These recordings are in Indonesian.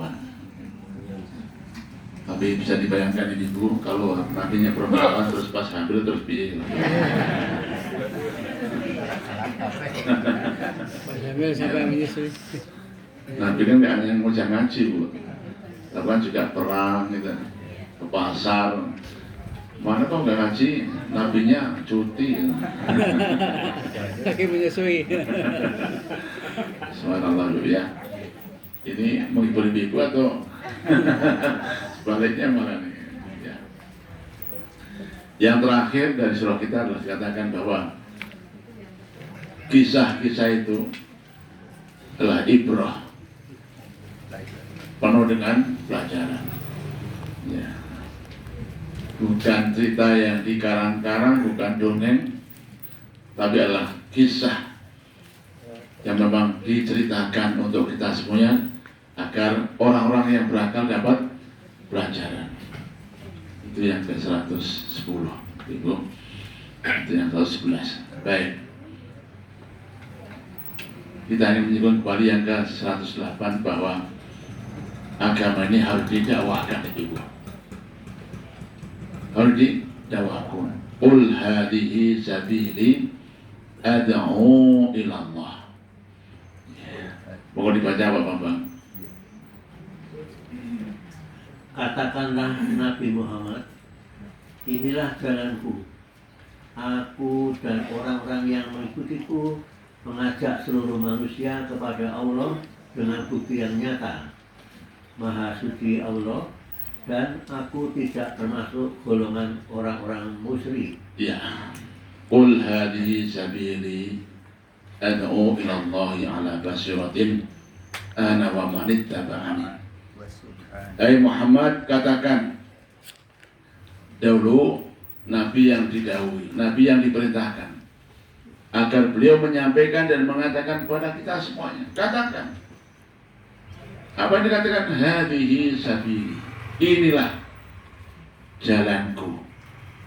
perempuan. Tapi bisa dibayangkan ini Bu, kalau nabinya perempuan terus pas hamil terus piye? Pas hamil sampai menyusui. Nabi kan nggak hanya ngajak ngaji Bu, tapi kan juga perang gitu, ke pasar. Mana kok nggak ngaji? Nabinya cuti. Lagi menyusui. Subhanallah Bu ya. Ini menghibur ibu atau sebaliknya malah nih ya. Yang terakhir dari surah kita adalah dikatakan bahwa kisah-kisah itu adalah ibrah, penuh dengan pelajaran ya. Bukan cerita yang dikarang-karang, bukan dongeng, tapi adalah kisah yang memang diceritakan untuk kita semuanya agar orang-orang yang berakal dapat pelajaran. Itu yang ke-110 Ibu. Itu yang ke-111. Baik, kita ingin menyebut kembali yang ke-108 bahwa agama ini harus didakwahkan Ibu, harus didakwahkan. Qul hadhihi sabili ad'u ila Allah. Mau dibaca Pak Bambang? Katakanlah Nabi Muhammad, inilah jalanku. Aku dan orang-orang yang mengikutiku mengajak seluruh manusia kepada Allah dengan bukti yang nyata. Maha suci Allah, dan aku tidak termasuk golongan orang-orang musyrik. Ya. Qul hadhihi sabili ad'u ila Allah ala basiratin ana wa man ittaba'ani. Hai Muhammad, katakan, dahulu Nabi yang didahului, Nabi yang diperintahkan agar beliau menyampaikan dan mengatakan kepada kita semuanya. Katakan, apa yang dikatakan? Hadhihi sabili, inilah jalanku,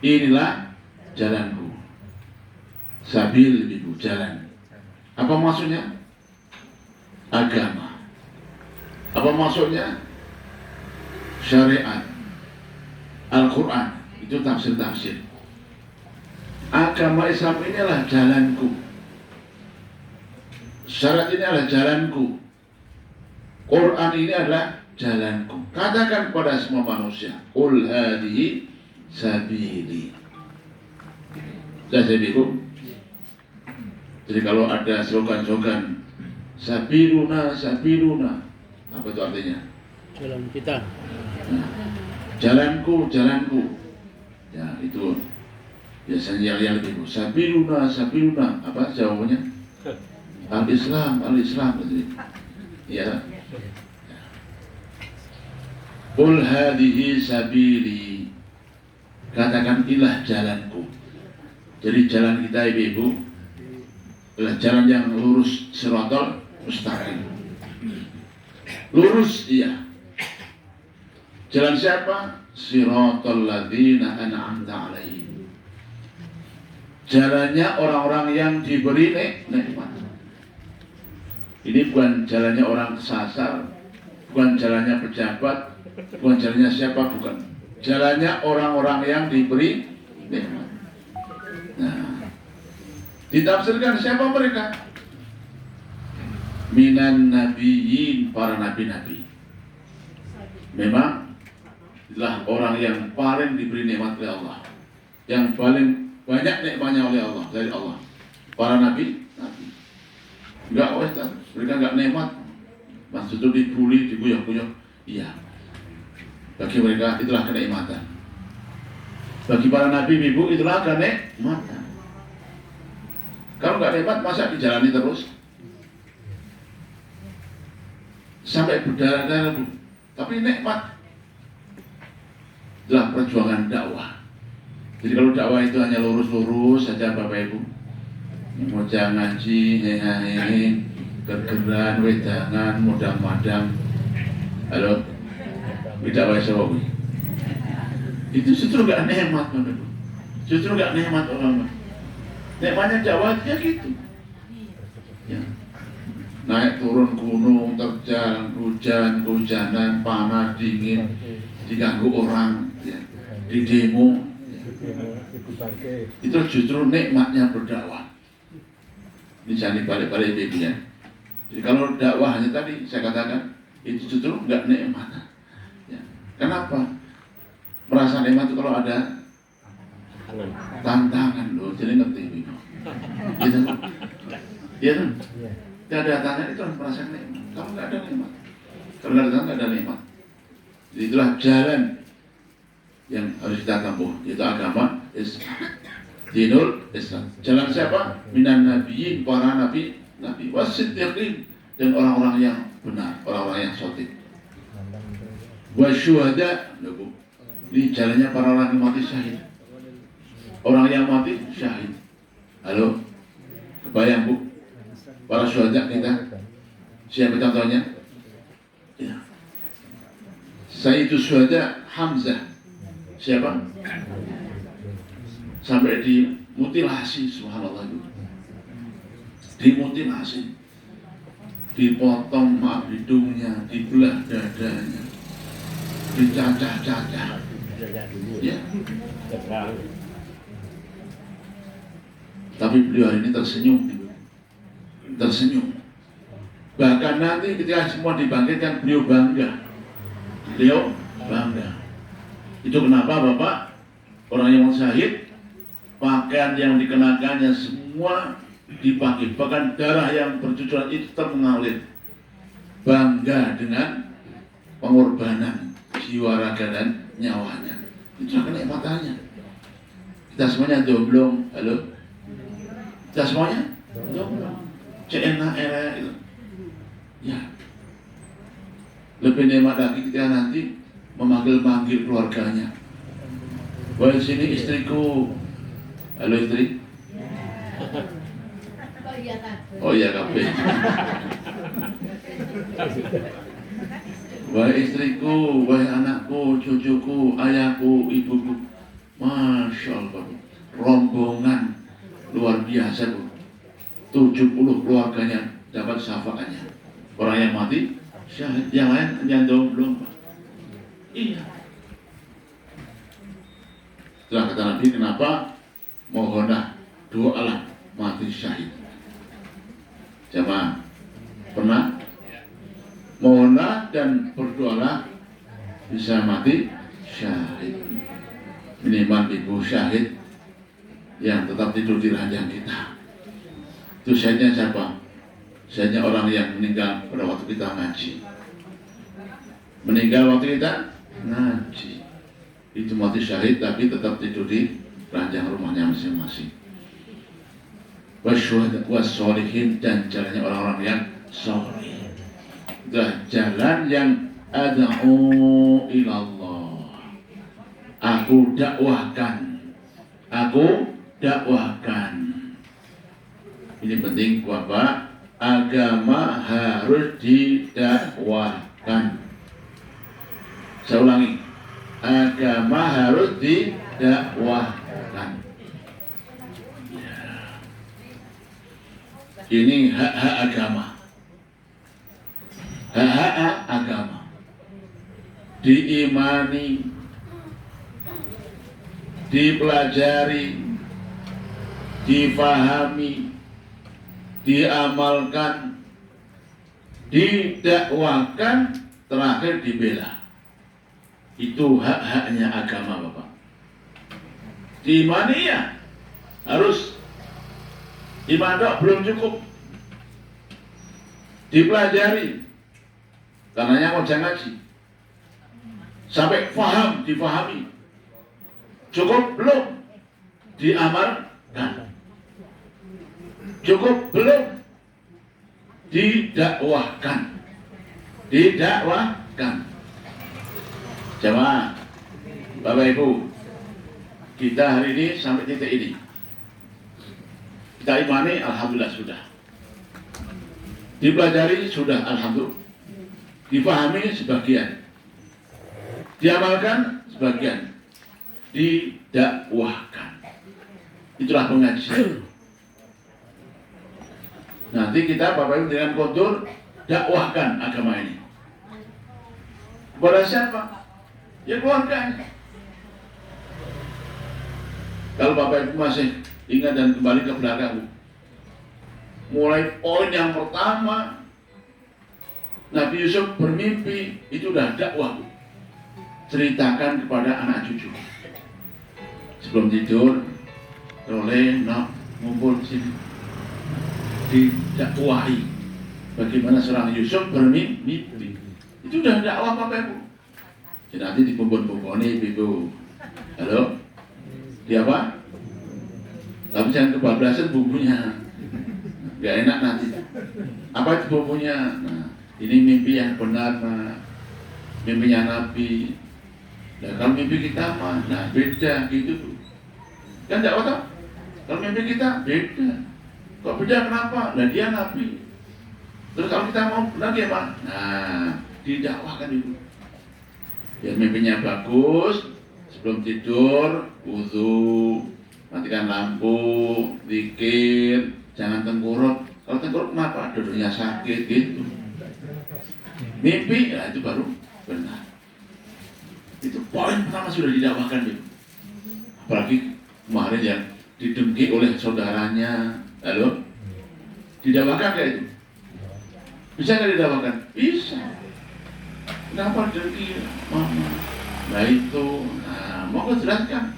inilah jalanku. Sabil Ibu, jalan. Apa maksudnya? Agama. Apa maksudnya? Syariat, Al-Quran. Itu tafsir-tafsir. Agama Islam ini adalah jalanku, syariat ini adalah jalanku, Quran ini adalah jalanku. Katakan kepada semua manusia, qul hadhihi sabili. Sabilu. Jadi kalau ada slogan-slogan sabiluna, sabiluna, apa itu artinya? Jalan kita. Nah, jalanku, jalanku. Ya itu biasanya yang lebih sabiluna, sabiluna. Apa jawabannya? Al-Islam, Al-Islam. Ya. Qul hadhihi sabili. Katakan inilah jalanku. Jadi jalan kita Ibu adalah jalan yang lurus, siratal mustaqim. Lurus iya. Jalan siapa? Siratal ladzina an'amta alaihim. Jalannya orang-orang yang diberi nikmat. Ini bukan jalannya orang kesasar, bukan jalannya pejabat, bukan jalannya siapa, bukan. Jalannya orang-orang yang diberi nikmat. Nah, ditafsirkan siapa mereka? Minan nabiyyin, para nabi-nabi. Memang adalah orang yang paling diberi nikmat oleh Allah, yang paling banyak nikmatnya oleh Allah, dari Allah. Para nabi, enggak wes, mereka enggak nikmat. Maksud itu dibully, dibuyok-buyok. Iya. Bagi mereka itulah kenikmatan. Bagi para nabi Ibu itulah kenikmatan. Kalau enggak nikmat masa dijalani terus? Sampai berdarah-darah, tapi nikmat. Adalah perjuangan dakwah. Jadi kalau dakwah itu hanya lurus-lurus saja Bapak Ibu, mau ngaji, hehehe, gergeran, wedangan, modang-madang, halo, dakwah sawawi. Itu justru gak nikmat Bapak Ibu. Justru gak nikmat orang. Nikmatnya dakwah ya gitu. Ya. Naik turun gunung, terjal, hujan-hujanan, panas, dingin, diganggu orang, ya, di demo, ya. Itu justru nikmatnya berdakwah. Ini jangan dibalik-balik babynya. Jadi kalau dakwahnya tadi saya katakan itu justru nggak nikmat. Ya. Kenapa? Merasa nikmat itu kalau ada tantangan loh, jadi ngerti gitu. Gitu. Iya kan? Tidak ada tantangan itu harus merasa nikmat. Kalau nggak ada nikmat, kalau nggak ada tantangan nggak ada nikmat. Jadi itulah jalan yang harus kita tempuh, yaitu agama Islam. Dinul Islam. Jalan siapa? Minan nabiyyin, para nabi, wasiddiqin, dan orang-orang yang benar, orang-orang yang shadiq. Wasyuhada, ini jalannya para orang yang mati syahid. Orang yang mati syahid. Halo, kebayang bu? Para syuhada kita, siapa contohnya? Ya. Sayyidus syuhada Hamzah. Siapa? Sampai dimutilasi, subhanallah itu. Dimutilasi, dipotong hidungnya, dibelah dadanya, dicacah-cacah. Ya. Tapi beliau hari ini tersenyum, tersenyum. Bahkan nanti ketika semua dibangkitkan, beliau bangga. Beliau bangga. Itu kenapa Bapak, orang yang syahid, pakaian yang dikenakannya semua dipakai, bahkan darah yang bercucuran itu tetap mengalir. Bangga dengan pengorbanan jiwa, raga, dan nyawanya. Itulah kenikmatannya. Kita semuanya jomblo, halo. Kita semuanya jomblo. CNA era itu. Ya. Lebih nikmat lagi ketika nanti memanggil-manggil keluarganya. Wah, sini istriku. Halo istri. Oh iya kafe. Wahai istriku, wahai anakku, cucuku, ayahku, ibuku. Masya Allah, rombongan luar biasa bu. 70 keluarganya dapat syafaatnya. Orang yang mati syahid, yang lain yang belum. Iya. Setelah kata Nabi, kenapa? Mohonlah doalah mati syahid. Jamaah pernah? Mohonlah dan berdoalah bisa mati syahid. Minimal ibu syahid yang tetap tidur di ranjang kita. Itu syahidnya siapa? Syahidnya orang yang meninggal pada waktu kita ngaji. Meninggal waktu kita ngaji. Itu mati syahid tapi tetap tidur di ranjang rumahnya masing-masing. Wasyolihin, dan jalannya orang-orang yang soleh. Itulah jalan yang ad'u ilallah. Aku dakwahkan. Aku dakwahkan. Ini penting Bapak. Agama harus didakwahkan. Saya ulangi. Agama harus didakwahkan. Ini hak-hak agama. Hak-hak agama diimani, dipelajari, difahami, diamalkan, didakwakan, terakhir dibela. Itu hak-haknya agama Bapak. Diimani ya harus. Iman dok belum cukup, dipelajari, karenanya mau jangan ngaji sampai paham, difahami, cukup belum, diamalkan, cukup belum, didakwahkan, Jamaah, Bapak Ibu, kita hari ini sampai titik ini. Kita imani, alhamdulillah sudah. Dipelajari, sudah, alhamdulillah. Dipahami sebagian. Diamalkan sebagian. Didakwahkan. Itulah pengajian. Nanti kita Bapak Ibu dengan kontur dakwahkan agama ini. Kepada siapa? Ya keluarganya. Kalau Bapak Ibu masih ingat dan kembali ke belakang, mulai poin yang pertama, Nabi Yusuf bermimpi, itu udah dakwah. Ceritakan kepada anak cucu. Sebelum tidur, oleh ngumpul sini, didakwahi bagaimana seorang Yusuf bermimpi. Itu udah dakwah Bapak Ibu. Jadi nanti dikumpul-kumpulin Ibu. Halo? Dia apa? Tapi jangan kebablasan bumbunya. Gak enak nanti. Apa itu bumbunya? Nah, ini mimpi yang benar, nah. Mimpinya Nabi. Nah, kalau mimpi kita mah, nah beda gitu. Kan dakwah toh? Kalau mimpi kita beda. Kok beda kenapa? Nah dia Nabi. Terus kalau kita mau benar gimana? Nah, didakwahkan itu. Biar mimpinya bagus. Sebelum tidur, wudu, matikan lampu, zikir, jangan tengkurap. Kalau tengkurap kenapa? Duduknya sakit gitu. Mimpi, ya itu baru benar. Itu poin pertama sudah didakwahkan gitu. Apalagi kemarin yang didengki oleh saudaranya, lalu didakwahkan kayak itu. Bisa nggak didakwahkan? Bisa. Kenapa dengki mama? Nah itu, mau aku jelaskan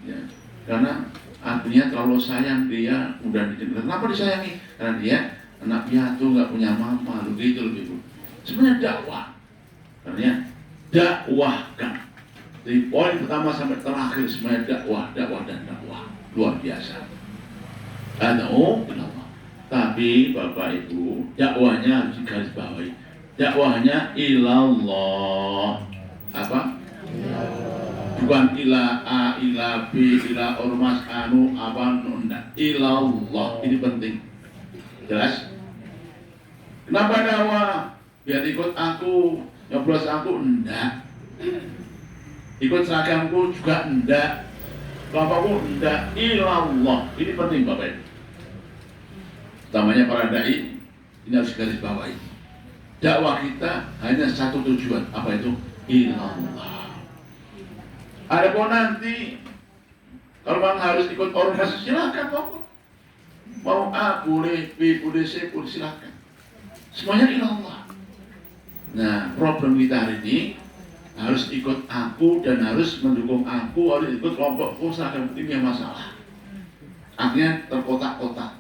ya, karena artinya terlalu sayang dia mudah didengar. Kenapa disayangi? Karena dia anak piatu nggak punya mama, begitu lebih. Sebenarnya dakwah, karena dakwahkan. Dari poin pertama sampai terakhir semuanya dakwah, dakwah dan dakwah luar biasa. Kenapa? Tapi Bapak Ibu, dakwahnya harus digarisbawahi. Dakwahnya ilallah. Apa? Bukan ila A, ila B, ila ormas anu apa nunda. Ilallah, ini penting. Jelas? Kenapa dakwah? Biar ikut aku, nyoblos aku enggak. Ikut seragamku juga enggak. Bapakku enggak. Ilallah, ini penting Bapak Ibu. Utamanya para dai, ini harus garis bawahi. Dakwah kita hanya satu tujuan, apa itu? Ilallah. Adapun nanti kalau memang harus ikut ormas silakan kok. Mau A boleh, B boleh, C boleh, silakan. Semuanya ilallah. Nah, problem kita hari ini harus ikut aku dan harus mendukung aku, harus ikut kelompokku, seragam ini yang masalah. Akhirnya terkotak-kotak.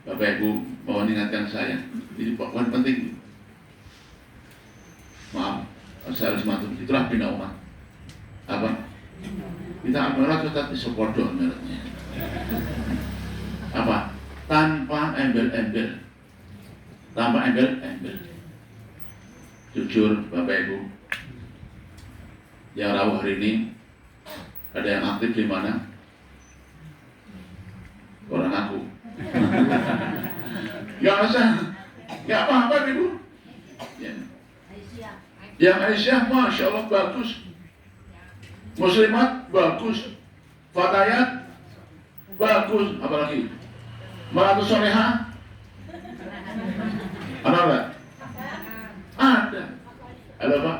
Bapak Ibu mohon ingatkan saya, ini poin penting. Maaf, saya harus matur. Itulah bina umat. Apa? Kita amarat tetap disepodoh mereknya. Apa? Tanpa embel-embel. Tanpa embel-embel. Jujur Bapak Ibu, yang rawuh hari ini ada yang aktif di mana? Orang aku. Gak usah, gak apa-apa Ibu. Ya. Yang Aisyah, Masya Allah bagus. Muslimat bagus, Fatayat bagus, apalagi Maratus Soleha ada? Ada. Ada Pak?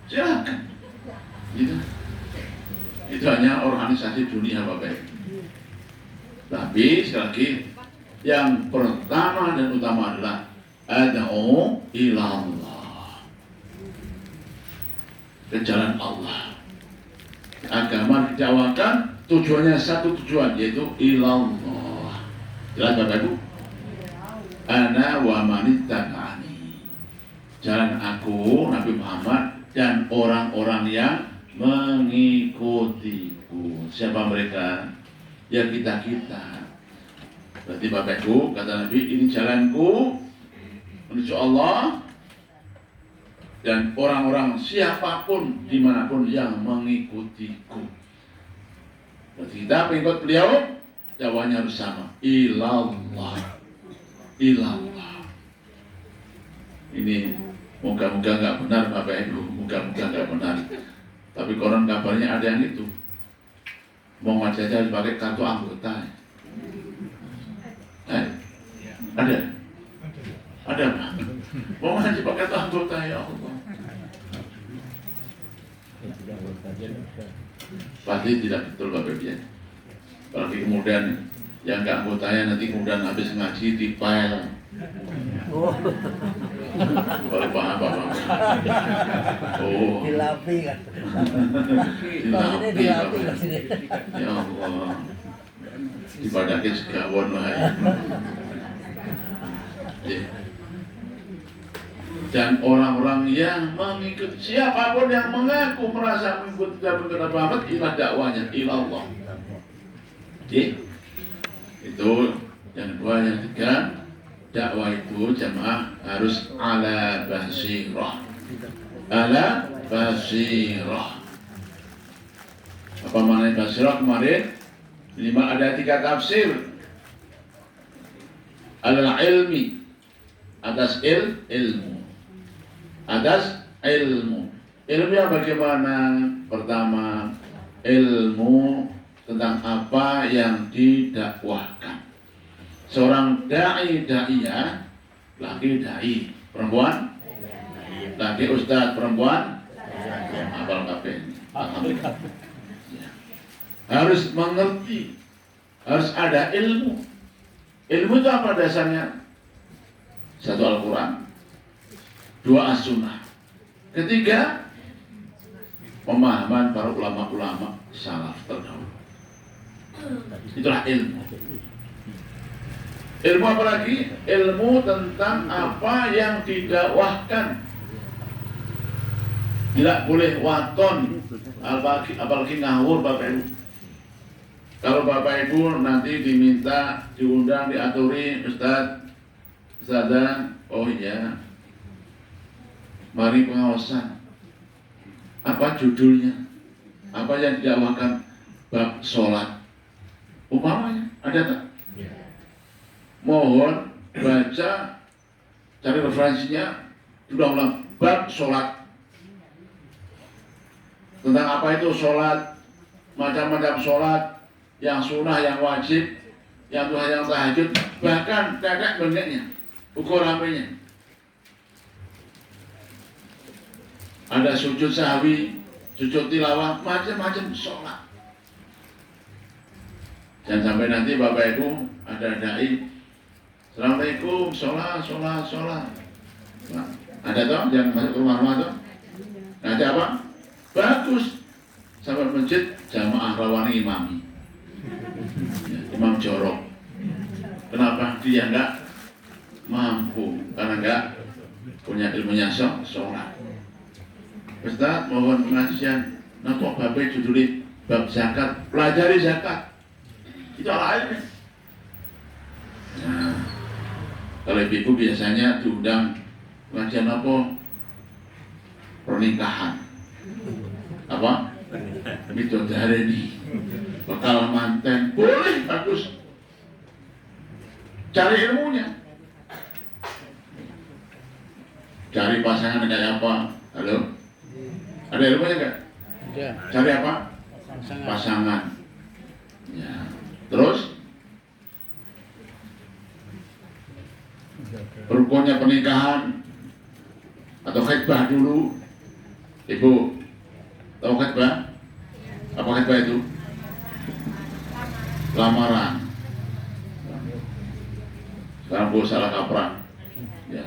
Silakan. Gitu. Itu hanya organisasi dunia Bapak. Tapi sekali lagi yang pertama dan utama adalah ad'u ilallah, ke jalan Allah. Agama didakwakan tujuannya satu tujuan, yaitu ilallah. Jelas Bapak Ibu? Ana wa manittaba'ani. Jalan aku Nabi Muhammad dan orang-orang yang mengikutiku. Siapa mereka? Ya kita-kita. Berarti Bapak Ibu, kata Nabi, ini jalanku menuju Allah. Dan orang-orang siapapun dimanapun yang mengikutiku. Berarti kita pengikut beliau, dakwahnya harus sama. Ilallah. Ilallah. Ini moga-moga nggak benar Bapak Ibu, moga-moga nggak benar. Tapi konon kabarnya ada yang itu. Mau ngaji aja harus pakai kartu anggota. Ada? Ada apa? Mau ngaji pakai anggota ya Allah. Pasti tidak betul Bapak Ibu ya. Apalagi kemudian yang nggak anggotanya nanti kemudian habis ngaji dipel. Baru paham Bapak. Oh. Dilapi kan. Dilapi, Dilapi Bapak. sini. Ya Allah. Dipadakin segawon wahai. Ya. Dan orang-orang yang mengikut siapapun yang mengaku merasa mengikuti dan mengikuti Muhammad ilah dakwanya ilallah. Itu yang kedua. Yang ketiga, dakwah itu jamaah harus ala basirah. Ala basirah. Apa maknanya basirah kemarin? Lima ada 3 tafsir. Ala ilmi, atas ilmu. Atas ilmu. Ilmu yang bagaimana? Pertama, ilmu tentang apa yang didakwahkan. Seorang da'iyah, laki da'i, perempuan, laki ustaz, perempuan, apal kabeh. Alhamdulillah. Ya. Harus mengerti, harus ada ilmu. Ilmu itu apa dasarnya? 1 Al-Quran, 2 As-Sunnah, 3 pemahaman para ulama-ulama salaf terdahulu. Itulah ilmu. Ilmu apa lagi? Ilmu tentang apa yang didakwahkan. Tidak boleh waton, apalagi ngawur Bapak Ibu. Kalau Bapak Ibu nanti diminta, diundang, diaturi, Ustazah, oh iya, mari pengawasan. Apa judulnya? Apa yang didakwahkan? Bab sholat. Umpamanya, ada tak? Mohon baca, cari referensinya, ulang-ulang bab sholat. Tentang apa itu sholat, macam-macam sholat, yang sunnah, yang wajib, yang Tuhan, yang tahajud, bahkan tetek bengeknya, ukur ramenya. Ada sujud sahwi, sujud tilawah, macam-macam sholat. Jangan sampai nanti Bapak Ibu ada dai, Assalamualaikum, sholat. Nah, ada toh yang masuk ke rumah toh? Nanti apa? Bagus. Sampai masjid jamaah rawani imami. Ya, imam jorok. Kenapa? Dia enggak mampu, karena enggak punya ilmunya sholat. Ustaz, mohon pengajian. Nah, kok Bapak judulnya bab zakat, pelajari zakat. Itu lain. Nah, kalau ibu biasanya diundang pengajian apa? Pernikahan. Apa? Bidodari, bakal manten. Boleh, bagus. Cari ilmunya. Cari pasangan kayak apa? Halo? Ada ilmunya enggak? Ada. Cari apa? Pasangan. Pasangan. Ya. Terus rukunnya pernikahan atau khitbah dulu. Ibu tahu khitbah? Apa khitbah itu? Lamaran. Sekarang gue salah kaprah. Ya.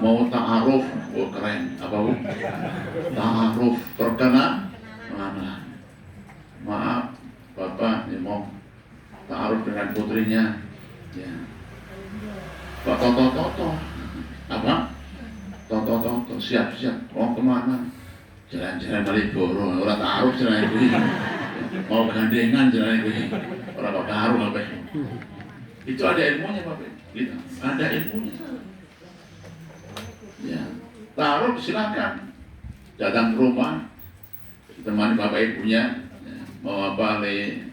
Mau ta'aruf, oh keren. Apa bu? Ta'aruf, perkenalan. Maaf, Bapak ini mau ta'aruf dengan putrinya. Ya. Pak Toto. Apa? Toto. Siap. Mau kemana? Jalan-jalan Malioboro. Orang ta'aruf jalan itu. Mau gandengan jalan itu. Orang ta'aruf apa? Itu ada ilmunya Bapak. Gitu. Ada ilmunya. Ya, taruh silakan. Datang ke rumah, ditemani bapak ibunya. Ya, mau apa le?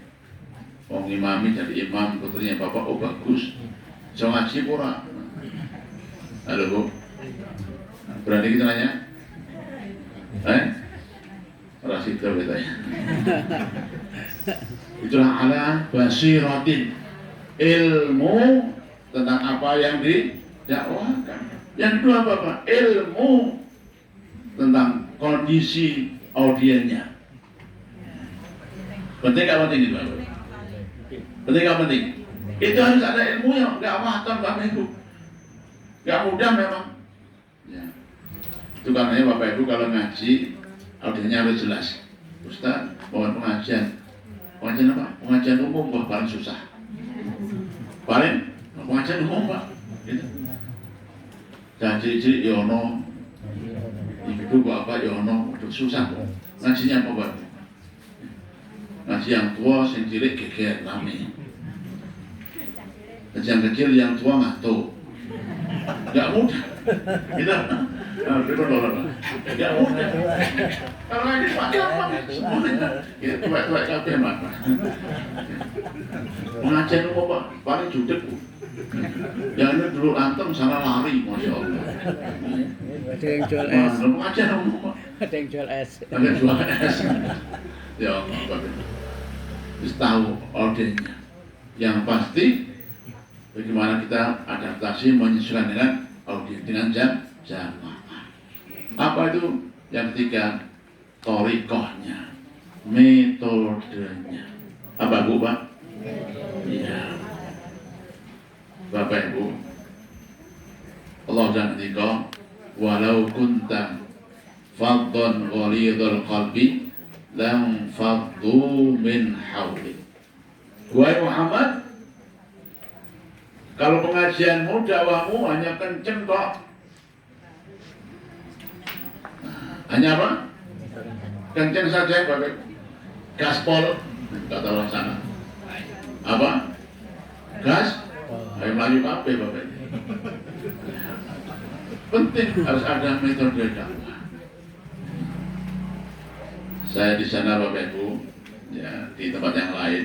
Wong imami jadi imam, putrinya bapak. Oh bagus. So ngaji pura. Halo bu, berani kita nanya? Rasito katanya. Itulah ala basiratin, ilmu tentang apa yang dakwahkan. Yang kedua apa Pak? Ilmu tentang kondisi audiennya. Penting nggak penting itu Bapak? Penting nggak penting? Itu harus ada ilmunya, nggak waton Bapak Ibu. Nggak mudah memang. Ya. Itu karenanya Bapak Ibu kalau ngaji audiennya harus jelas. Ustaz, mau pengajian apa? Pengajian umum Pak, paling susah. Paling pengajian umum Pak. Gitu. Jadi yono, ibu bapak yono, udah susah. Ngajinya apa Pak? Ngaji yang tua, yang cilik geger, rame. Ngaji yang kecil, yang tua ngantuk. Gak mudah. Kita gak mudah. Kalau ini Pak gampang, semuanya. Kita tua-tua kabeh Pak. Pengajian umum Pak, paling judek Bu. Yang ini dulu anteng sana lari, Masya Allah. Ada yang jual es. Pengajian umum Pak. Ada yang jual es. Ada jual es. Ya Allah, harus tahu audiennya. Yang pasti bagaimana kita adaptasi menyesuaikan dengan audien, dengan jamaah. Apa itu? Yang ketiga, thoriqahnya, metodenya. Apa Bu Pak? Iya. Bapak Ibu, Allah dan ketika walau kunta faddan ghalidhal qalbi lam faddu min hawli. Wahai Muhammad, kalau pengajianmu, dakwahmu hanya kenceng kok. Hanya apa? Kenceng saja Bapak. Gaspol, kata orang sana. Apa? Gas? Ayo melayu kabeh Bapak. Penting harus ada metode dakwah. Saya di sana Bapak Ibu, ya di tempat yang lain.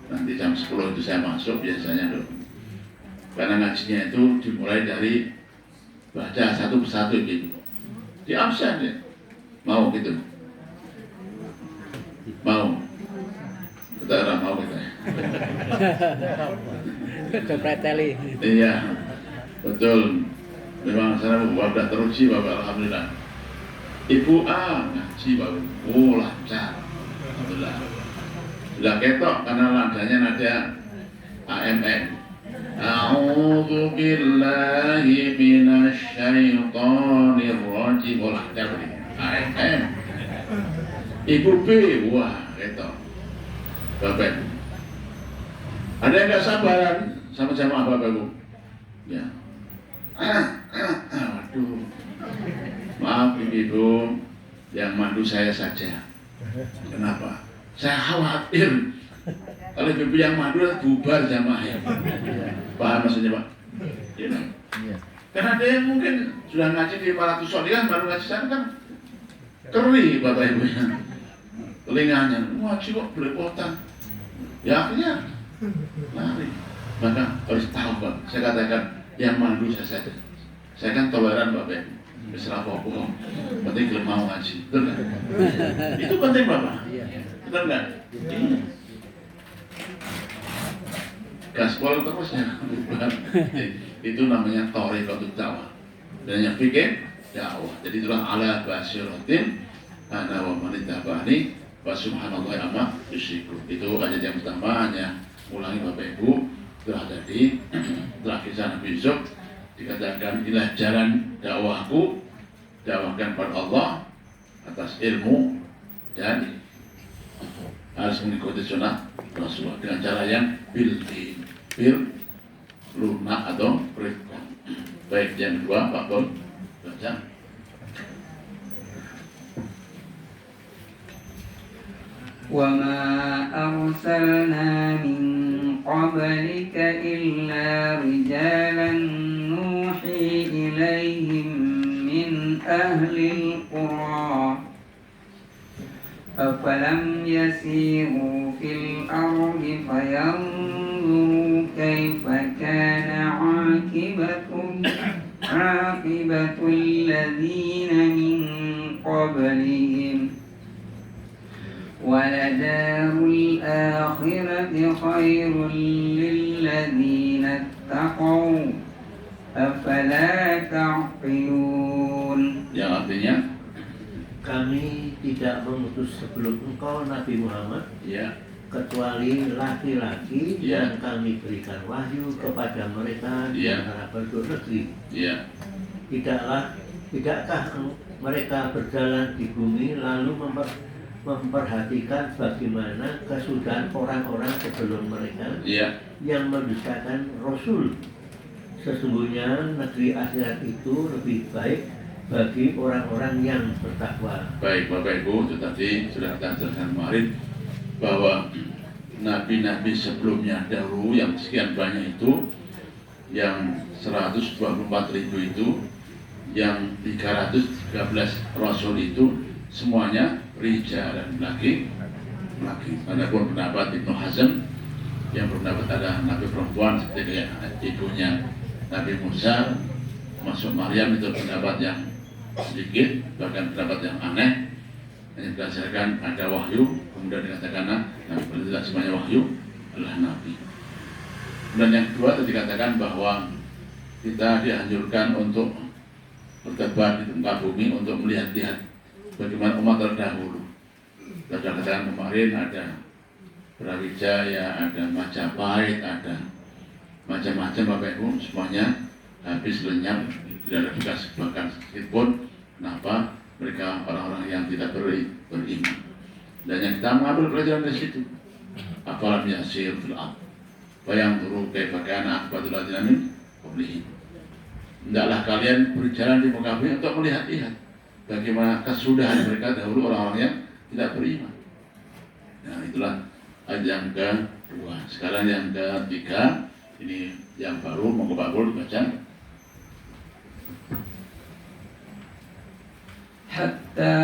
Nanti jam 10 itu saya masuk biasanya dulu. Karena ngajinya itu dimulai dari baca satu persatu gitu. Di absen ya. Mau gitu. Mau. Kita orang mau kita. Preteli. Iya, betul. Memang sana sudah teruji Bapak, alhamdulillah. Ibu A ngaji Bapak, oh lancar, alhamdulillah. Sudah ketok karena nadanya nada AMM. A'udzu billahi minasy syaithanir rajim. Oh lancar begini. AMM. Ibu B, wah ketok. Bapak, ada yang nggak sabaran sama jamaah Bapak Ibu? Ya. Waduh. Maaf Ibu, yang mandu saya saja. Kenapa? Saya khawatir kalau Ibu yang mandu bubar jamaahnya. Paham maksudnya Pak? Ya. Karena ada yang mungkin sudah ngaji di 500 soal baru ngaji sana kan keri Bapak Ibu ya. Telinganya, ngaji kok belepotan. Ya akhirnya lari. Maka harus tahu Pak, saya katakan yang mandu saya saja. Saya kan toleran Bapak, berserah apa-apa. Penting kalau mau ngaji, betul kan? Itu penting Bapak, betul kan? Gaspol terus ya, itu namanya thoriqatut dakwah. Dan yang pikir dakwah. Jadi itulah ala basyiratin ana wa man ittaba'ani wa subhanallahi amma yusyriku. Itu ayat yang pertama, hanya ulangi Bapak Ibu. Telah tadi terakhir sana besok dikatakan inilah jalan dakwahku, dakwahkan pada Allah atas ilmu dan harus mengikuti sunnah Rasulullah dengan cara yang bil lunak atau rifqan. Baik, yang kedua Pak Bol baca. وَمَا أَرْسَلْنَا مِنْ قَبْلِكَ إِلَّا رِجَالًا نُوحِي إِلَيْهِمْ مِنْ أَهْلِ الْقُرَى أَفَلَمْ يَسِيرُوا فِي الْأَرْضِ فَيَنْظُرُوا كَيْفَ كَانَ عَاقِبَةُ الَّذِينَ مِنْ قَبْلِهِمْ وَلَدَارُ الْآخِرَةِ خَيْرٌ لِلَّذِينَ اتَّقَوْا أفلا تعقلون. Yang artinya, kami tidak mengutus sebelum engkau Nabi Muhammad ya, kecuali laki-laki Ya. yang kami berikan wahyu kepada mereka di Ya. antara penduduk negeri. ya, Tidakkah mereka berjalan di bumi lalu memperhatikan bagaimana kesudahan orang-orang sebelum mereka ya, yang mendustakan Rasul? Sesungguhnya negeri akhirat itu lebih baik bagi orang-orang yang bertakwa. baik Bapak Ibu, itu tadi sudah kita jelaskan kemarin bahwa nabi-nabi sebelumnya dahulu yang sekian banyak itu, yang 124.000 itu, yang 313 Rasul itu semuanya rijal dan laki. Adapun pendapat Ibnu Hazm yang berpendapat ada nabi perempuan seperti ibunya Nabi Musa, masuk Maryam, itu pendapat yang sedikit, bahkan pendapat yang aneh, hanya berdasarkan ada wahyu, kemudian dikatakan nabi, tidak semuanya wahyu adalah nabi. Dan yang kedua tadi dikatakan bahwa kita dianjurkan untuk bertebar di tempat bumi untuk melihat-lihat bagaimana umat terdahulu. Kita sudah katakan kemarin ada Brawijaya, ada Majapahit, ada macam-macam Bapak Ibu, semuanya habis lenyap, tidak ada bekas bahkan sedikit pun. Kenapa? Mereka orang-orang yang tidak beriman. Dan yang kita mengambil pelajaran dari situ, afalam yasir fil ardh bayang turu kaifa kana aqbatul ladzina min qablihim. Hendaklah kalian berjalan di muka bumi untuk melihat-lihat bagaimana kesudahan mereka dahulu orang-orang yang tidak beriman. Nah, itulah ayat yang kedua. Sekarang yang ketiga, ini yang baru, monggo Pak Bul dibaca. حتى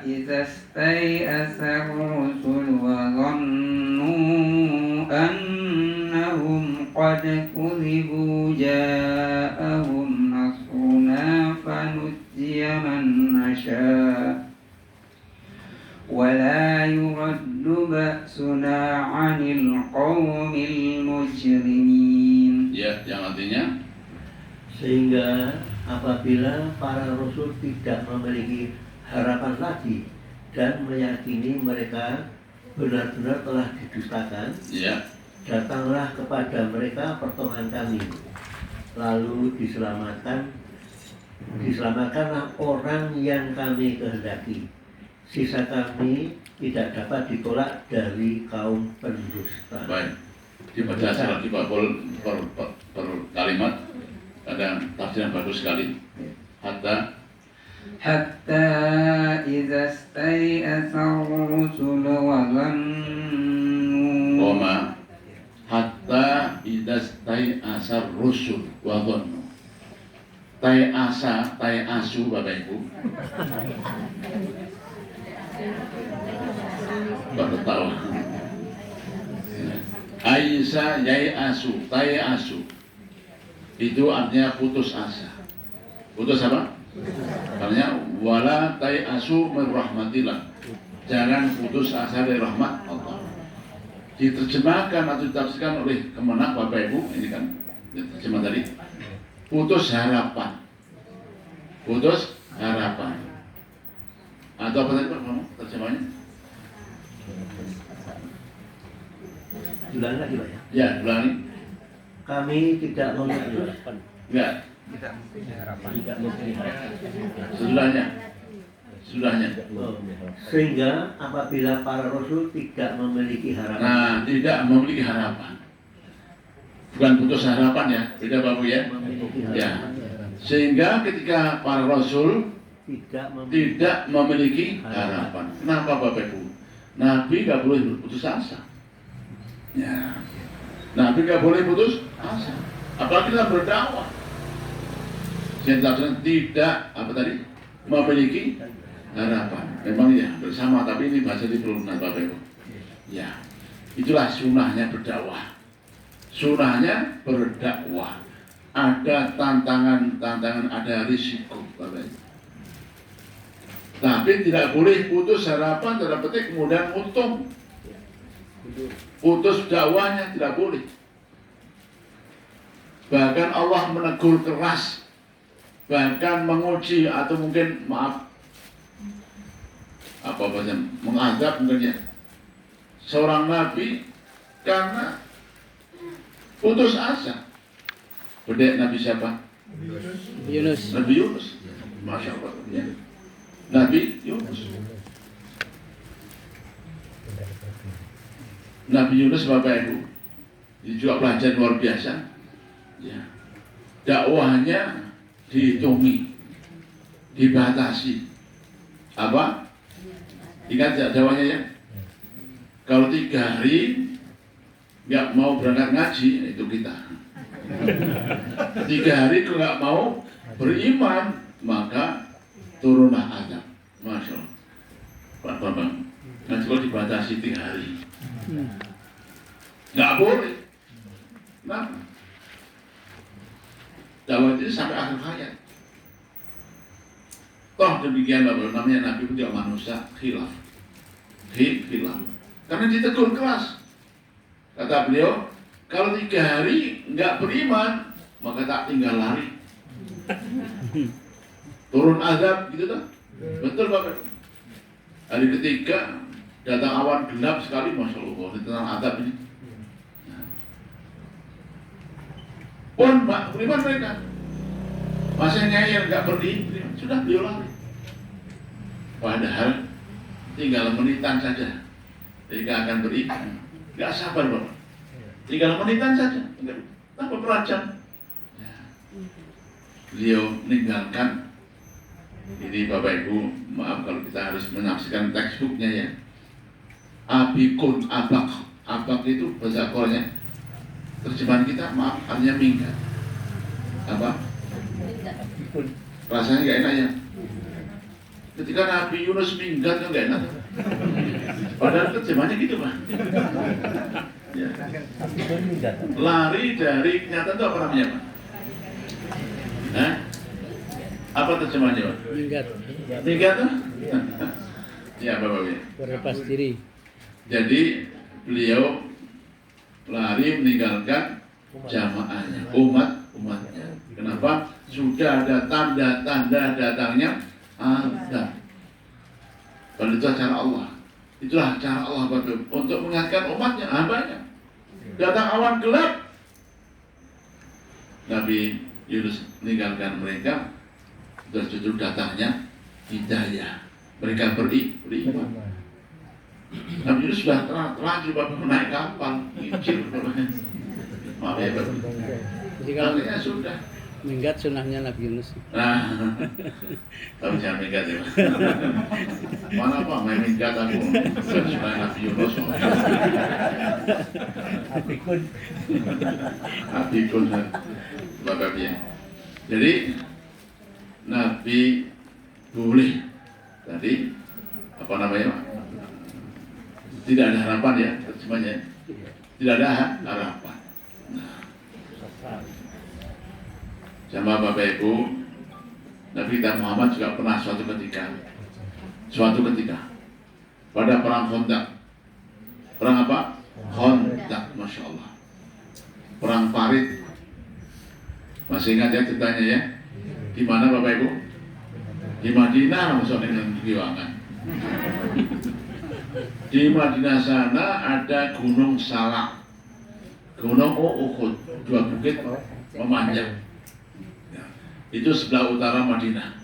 إذا استيأس الرسل وظنوا أنهم قد كذبوا جاءهم نصرنا فنجي من نشاء ولا يرد بأسنا عن القوم المجرمين. Ya, yang artinya Sehingga apabila para rasul tidak memiliki harapan lagi dan meyakini mereka benar-benar telah didustakan, ya, datanglah kepada mereka pertolongan kami, lalu diselamatkanlah orang yang kami kehendaki. Sisa kami tidak dapat ditolak dari kaum pendusta. baik. Dibaca sekali Pak Bul per kalimat, ada tafsir yang bagus sekali. Hatta حتى إذا استيأس الرسل وظنوا Roma hatta idastai asar rusul wa dhannu. Tai asa, tai asu Bapak Ibu. Baru tahu. Aisa yai asu, tai asu. Itu artinya putus asa. Putus apa? Karena wala tai asu min rahmatillah. Jangan putus asa dari rahmat Allah. Diterjemahkan atau ditafsirkan oleh Kemenak Bapak Ibu, ini kan terjemah tadi, putus harapan. Putus harapan. Atau apa tadi Pak ngomong terjemahnya? Ulangi lagi Pak ya. Ya, ulangi. Kami tidak memiliki Enggak, tidak memiliki harapan. sudahnya. Sehingga apabila para rasul tidak memiliki harapan, Nah, tidak memiliki harapan. Bukan putus harapan ya, beda Bapak Bu ya. memiliki Ya. harapan, Sehingga ketika para rasul tidak memiliki harapan. Kenapa Bapak Ibu? Nabi nggak boleh berputus asa. Ya. Nabi nggak boleh putus asa. Apalagi dalam berdakwah. Saya tidak apa tadi memiliki harapan. Memang ya bersama, tapi ini bahasa di pelunas Bapak Ibu. Ya, itulah sunahnya berdakwah. Sunahnya berdakwah. Ada tantangan, ada risiko Bapak Ibu. Tapi tidak boleh putus harapan dalam petik kemudian untung. Putus dakwahnya tidak boleh. bahkan Allah menegur keras, bahkan menguji atau mungkin mengadab mungkin ya seorang nabi karena putus asa. Bedek Nabi siapa? Yunus. Nabi Yunus. Masya Allah ya. Nabi Yunus. Nabi Yunus Bapak Ibu ini juga pelajaran luar biasa ya. Dakwahnya dihitungi, dibatasi. Apa? Ingat ya dakwahnya ya. Kalau 3 hari nggak mau berangkat ngaji, itu kita. 3 hari kalau nggak mau beriman, maka turunlah azab. Masya Allah. Pak Bambang, nanti kalau dibatasi 3 hari, nggak boleh. Nah, dakwah itu sampai akhir hayat. Toh demikian Bapak, namanya Nabi pun juga manusia khilaf. Khilaf. Karena ditegur keras. Kata beliau, kalau 3 hari nggak beriman, maka tak tinggal lari. Turun azab gitu tuh. Betul Bapak. Hari ketiga datang awan gelap sekali, Masya Allah, tentang azab ini. Pun beriman mereka. Masih ngeyel nggak beriman, sudah beliau lari. Padahal tinggal menitan saja. Jika akan beriman, nggak sabar Bapak. Tinggal menitan saja, tanpa berajam. Ya. Beliau meninggalkan ini Bapak Ibu, maaf kalau kita harus menyaksikan textbooknya ya. Abikun abak itu bahasa Korea. Terjemahan kita maaf artinya minggat. Apa? Rasanya nggak enak ya. Ketika Nabi Yunus minggat kan nggak enak. Padahal terjemahannya gitu Pak. Ya. Lari dari kenyataan itu apa namanya Pak? Hah? Apa terjemahannya Pak? Minggat. Minggat tuh? Ya Bapak ya. Berlepas diri. Jadi beliau lari meninggalkan jamaahnya, umatnya. Kenapa? Sudah ada tanda-tanda datangnya azab. Dan itu cara Allah. Itulah cara Allah untuk mengingatkan umatnya, hambanya. Datang awan gelap, Nabi Yunus meninggalkan mereka. Dan justru datangnya hidayah. Mereka beriman. Nabi Yunus sudah terlanjur naik kapal, ngicil. Maaf ya Bapak. Jadi kalau Akhirnya sudah. minggat sunahnya Nabi Yunus. Nah, tapi jangan minggat ya. Mana Pak, main minggat aku. Sudah Nabi Yunus. Abikun Bapak ya. Jadi Nabi boleh tadi apa namanya Pak? Tidak ada harapan ya terjemahnya. Tidak ada harapan. Nah, sama Bapak Ibu, Nabi kita Muhammad juga pernah suatu ketika pada perang Khandaq. Perang apa? Khandaq, Masya Allah. Perang Parit. Masih ingat ya ceritanya ya? Di mana Bapak Ibu? Di Madinah maksudnya dengan perjuangan. Di Madinah sana ada Gunung Salak, Gunung Uhud, 2 bukit memanjang. Itu sebelah utara Madinah.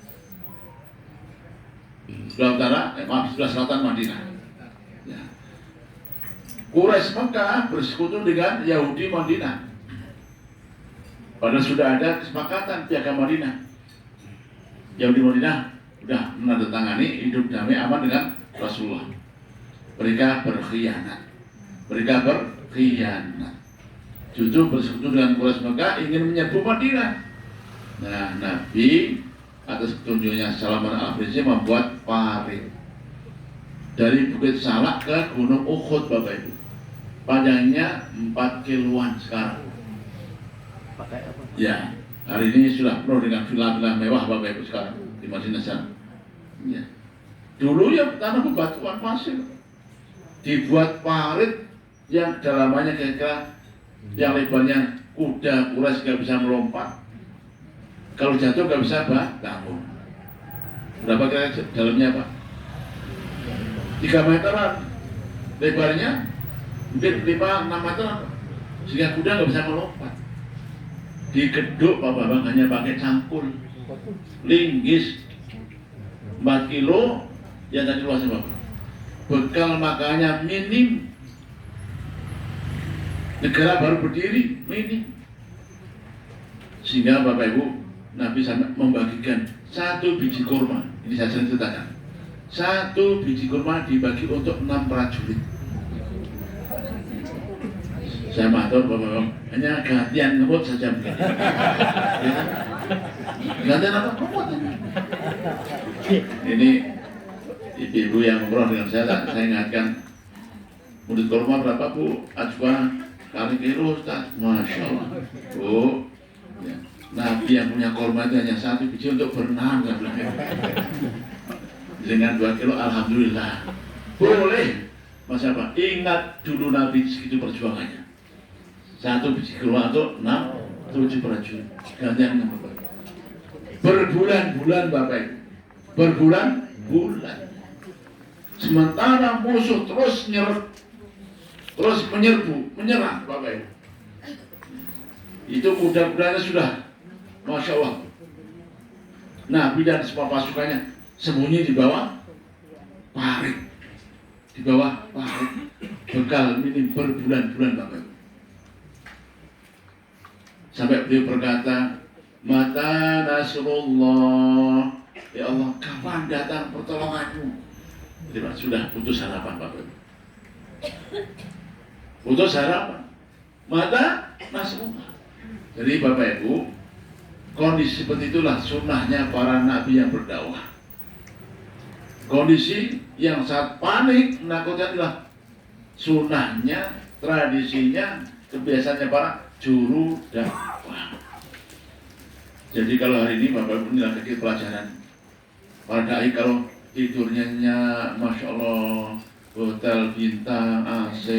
Sebelah selatan Madinah. Ya. Quraisy Mekah bersekutu dengan Yahudi Madinah. Padahal sudah ada kesepakatan piagam Madinah. Yahudi Madinah sudah menandatangani hidup damai aman dengan Rasulullah. Mereka berkhianat. Justru bersekutu dengan Quraisy Mekah ingin menyerbu Madinah. Nah, Nabi atas petunjuknya Salman Al-Farisi membuat parit dari Bukit Salak ke Gunung Uhud Bapak Ibu. Panjangnya 4 kiloan sekarang. Ya, hari ini sudah penuh dengan villa-villa mewah Bapak Ibu sekarang di Madinah sana. Ya. Dulu ya tanah bebatuan pasir. Dibuat parit yang kedalamannya kira-kira yang lebarnya kuda Quraisy nggak bisa melompat, kalau jatuh nggak bisa bangun. Berapa kira dalamnya Pak? 3 meteran, lebarnya mungkin 5-6 meteran, sehingga kuda nggak bisa melompat. Digeduk Pak Bambang hanya pakai cangkul, linggis 4 kilo, yang tadi luasnya Bapak. Bekal makannya minim, negara baru berdiri minim, sehingga Bapak Ibu Nabi sampai membagikan 1 biji kurma. Ini saya sering ceritakan. 1 biji kurma dibagi untuk 6 prajurit. Saya matur Bapak, hanya gantian ngemut saja begini. Gantian apa? Ngemut. Ini ibu yang umroh dengan saya ingatkan, murid kurma berapa Bu? Ajwa kali kilo Ustaz. Masya Allah Bu, ya. Nabi yang punya kurma itu hanya 1 biji untuk berenang, saya bilang. Dengan 2 kilo alhamdulillah boleh. Mas apa? Ingat dulu Nabi segitu perjuangannya. 1 biji kurma untuk 7 prajurit. Gantian Bapak. Berbulan-bulan Bapak Ibu. Berbulan-bulan. Sementara musuh terus menyerang Bapak Ibu. Itu kuda-kudanya sudah Masya Allah. Nabi dan semua pasukannya sembunyi di bawah parit. Di bawah parit. Bekal minim berbulan-bulan Bapak Ibu. Sampai beliau berkata, mata nasrullah, ya Allah, kapan datang pertolonganmu? Jadi Pak, sudah putus harapan Bapak Ibu. Putus harapan. Mata nasrullah. Jadi Bapak Ibu, kondisi seperti itulah sunnahnya para nabi yang berdakwah. Kondisi yang sangat panik, menakutkan adalah sunnahnya, tradisinya, kebiasaannya para juru dakwah. Jadi kalau hari ini Bapak Ibu inilah sedikit pelajaran. Para dai kalau tidurnya Masya Allah, hotel bintang, AC,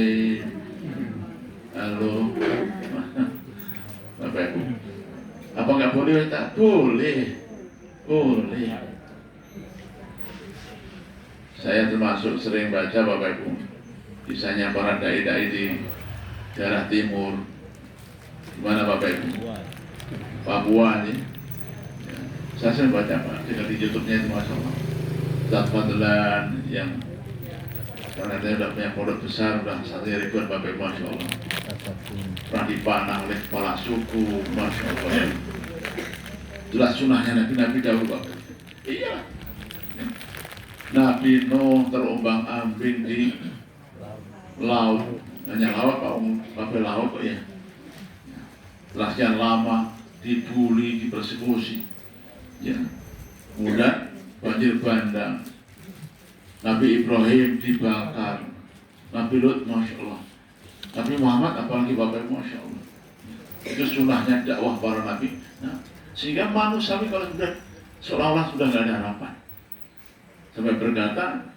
halo, Bapak Ibu, apa nggak boleh? Tak boleh, boleh. Saya termasuk sering baca Bapak Ibu kisahnya para dai-dai di daerah timur. Gimana Bapak Ibu? Papua nih. Ya. Saya sering baca Pak, di YouTube-nya itu Masya Allah. Ustaz Fadlan yang karena dia sudah punya pondok besar, sudah 1 ribuan Bapak Ibu Masya Allah. Pernah dipanah oleh kepala suku, Masya Allah. Jelas sunnahnya Nabi dahulu Bapak Ibu. Iya. Nabi Nuh terombang ambing di laut, hanya laut Pak Umum, sampai laut kok ya. Setelah sekian lama dibully, dipersekusi, ya. Kemudian banjir bandang, Nabi Ibrahim dibakar, Nabi Lut, Masya Allah, Nabi Muhammad apalagi Bapak Ibu, Masya Allah. Itu sunnahnya dakwah para nabi. Nah, sehingga manusia kalau sudah seolah-olah sudah nggak ada harapan, sampai berkata,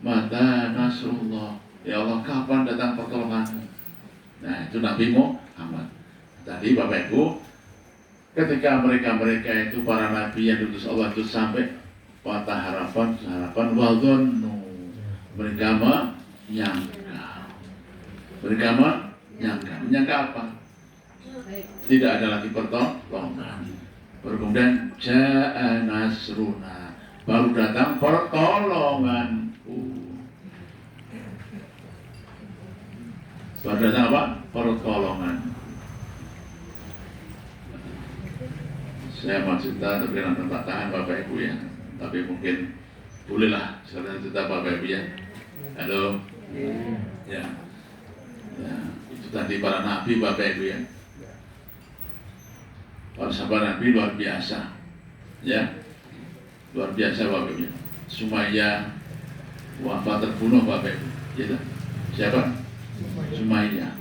mata nasrullah, ya Allah kapan datang pertolonganmu? Nah itu Nabi Muhammad. Tadi Bapak Ibu, ketika mereka itu para nabi yang diutus Allah itu sampai patah harapan, wadhonnu, mereka menyangka apa? Tidak ada lagi pertolongan. Kemudian ja'a nasruna, baru datang pertolonganku. Baru datang apa? Pertolongan. Saya mau cerita tapi nanti tak tahan Bapak Ibu ya. Tapi mungkin bolehlah saya cerita Bapak Ibu ya. Halo. Ya. Ya, itu tadi para nabi Bapak Ibu ya. Para sahabat Nabi luar biasa. Ya. Luar biasa Bapak Ibu. Sumayyah wafat terbunuh Bapak Ibu. Ya. Siapa? Sumayyah.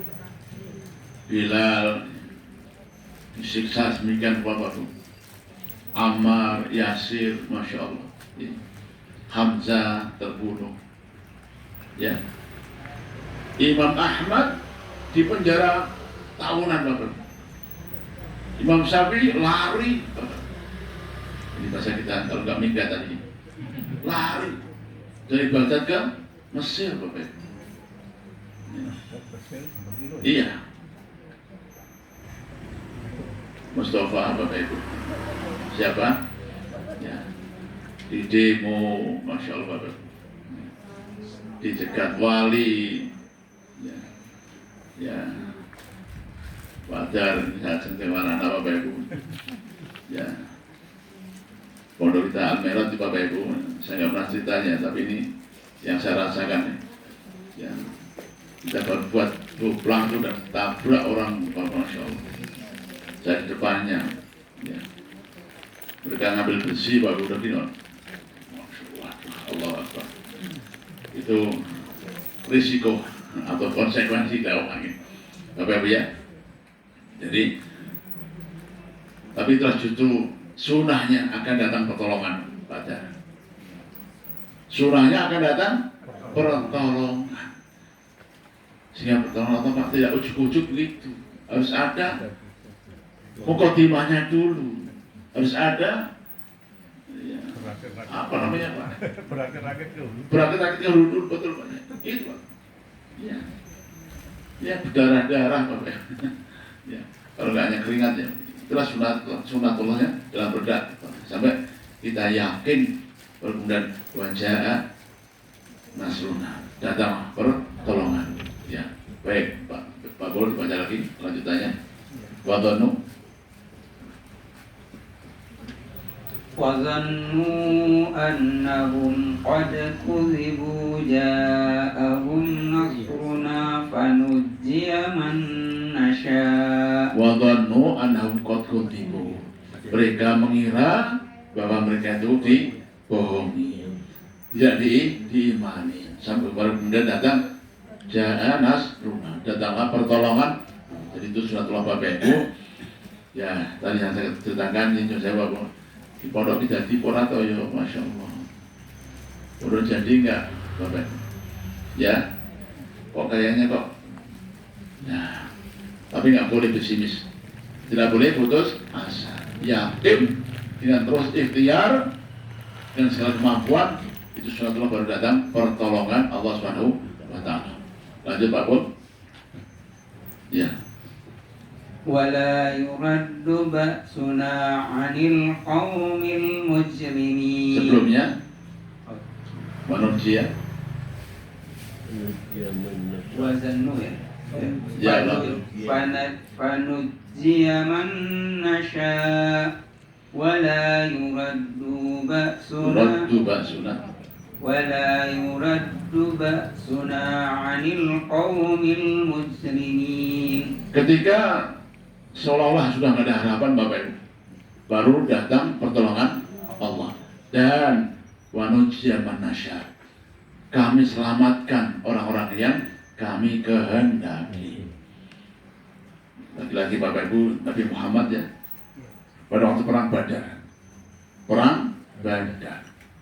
Bilal disiksa semikian Bapak Ibu. Ammar, Yasir, Masya Allah. Ya. Hamzah terbunuh. Ya. Imam Ahmad di penjara tahunan Bapak. Imam Syafi'i lari. Ini bahasa kita kalau nggak minggat tadi. Lari dari Baghdad ke Mesir, Bapak. Iya. Mustafa Bapak Ibu. Siapa? Ya. Di demo, Masya Allah Bapak. Dicegat wali. Ya. Ya. Wajar, saya sentiwana Bapak Ibu. Ya. Pondok kita Al-Merah di Bapak Ibu, saya nggak pernah ceritanya, tapi ini yang saya rasakan. Ya. Kita berbuat duplang itu dan tabrak orang, Masya Allah. Saya di depannya, ya. Mereka ngambil besi, baru udah gini, Masya Allah, Allah Akbar. Itu risiko atau konsekuensi dakwah ini, Bapak Ibu ya. Jadi, tapi telah justru sunnahnya akan datang pertolongan pada. Sunnahnya akan datang pertolongan. Sehingga pertolongan Allah tidak ujuk-ujuk begitu. Harus ada mukadimahnya dulu. Harus ada ya, apa namanya Pak? Berakit-rakit dulu. Berakit-rakit dulu, betul Pak. Itu Pak. Ya. Ya berdarah-darah Pak. Ya. Kalau nggak hanya keringat ya. Itulah sunatullahnya dalam berdak sampai kita yakin kemudian wajah nasruna datang pertolongan. Ya baik Pak boleh dibaca lagi lanjutannya. Wadonu وظنوا أنهم قد كذبوا جاءهم نصرنا فنجي من نشاء Wadonu annahum qad kudzibu. Mereka mengira bahwa mereka itu dibohongi, tidak diimani. Sampai baru kemudian datang jaa nasruna, datanglah pertolongan. Jadi itu sunatullah Bapak Ibu. Ya tadi yang saya ceritakan ini saya bawa di pondok kita di Porato ya, Masya Allah. Udah jadi enggak Bapak? Ya, kok kayaknya kok. Nah, tapi nggak boleh pesimis, tidak boleh putus asa. Yakin dengan terus ikhtiar dengan segala kemampuan itu sunatullah baru datang pertolongan Allah Subhanahu wa Ta'ala. Lanjut Pak Bun. Ya. ولا يرد بأسنا عن القوم المجرمين. Sebelumnya manusia وظنوا ya فنجي من نشاء ولا يرد بأسنا raddu ba'suna. ولا يرد بأسنا عن القوم المجرمين. Ketika seolah-olah sudah nggak ada harapan Bapak Ibu, baru datang pertolongan Allah dan wanujiya manasya. Kami selamatkan orang-orang yang kami kehendaki. Lagi-lagi Bapak Ibu, Nabi Muhammad ya, pada waktu perang Badar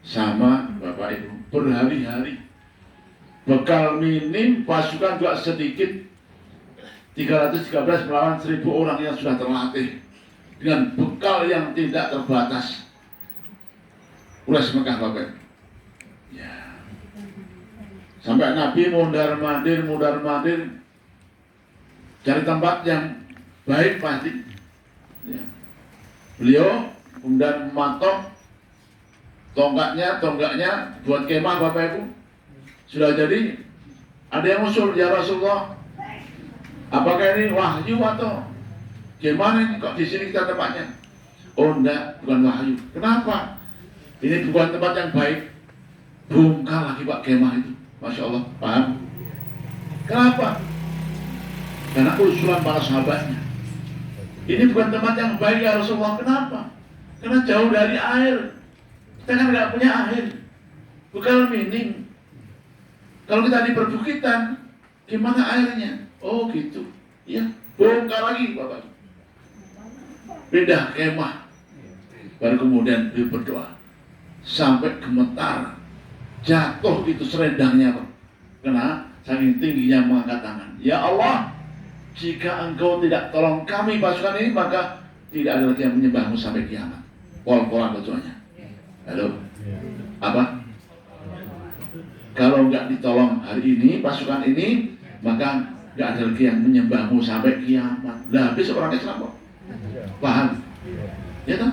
sama Bapak Ibu berhari-hari, bekal minim, pasukan juga sedikit, 313 melawan 1000 orang yang sudah terlatih dengan bekal yang tidak terbatas. Ulas Mekah Bapak. Ya. Sampai Nabi mundar-mandir cari tempat yang baik pasti. Ya. Beliau kemudian mematok tonggaknya buat kemah Bapak Ibu. Sudah jadi, ada yang usul, ya Rasulullah, apakah ini wahyu atau gimana ini kok di sini kita tempatnya? Oh enggak, bukan wahyu. Kenapa? Ini bukan tempat yang baik. Bongkar lagi Pak kemah itu. Masya Allah, paham? Kenapa? Karena usulan para sahabatnya. Ini bukan tempat yang baik ya Rasulullah. Kenapa? Karena jauh dari air. Kita kan nggak punya air. Bukan minim. Kalau kita di perbukitan, gimana airnya? Oh gitu. Iya, bongkar lagi Bapak. Pindah kemah. Baru kemudian beliau berdoa. Sampai gemetar. Jatuh itu selendangnya Pak. Karena saking tingginya mengangkat tangan. Ya Allah, jika Engkau tidak tolong kami pasukan ini, maka tidak ada lagi yang menyembahmu sampai kiamat. Pol-polan kecuanya. Halo, apa? Kalau nggak ditolong hari ini, pasukan ini, maka nggak ada lagi yang menyembahmu sampai kiamat. Lah, habis orang Islam kok. Paham? Ya toh?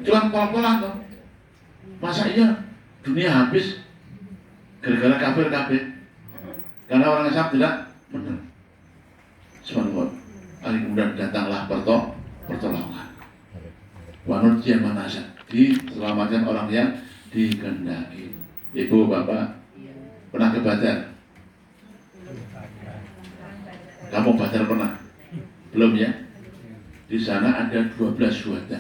Cuma pol-polan toh. Masa iya dunia habis gara-gara kafir-kafir? Karena orang Islam tidak benar. Subhanallah. Hari kemudian datanglah pertolongan. Wanut yang manasa, diselamatkan orang yang dikehendaki. Ibu, bapak, pernah ke Badar? Kamu Badar pernah? Belum ya? Di sana ada 12 syuhada.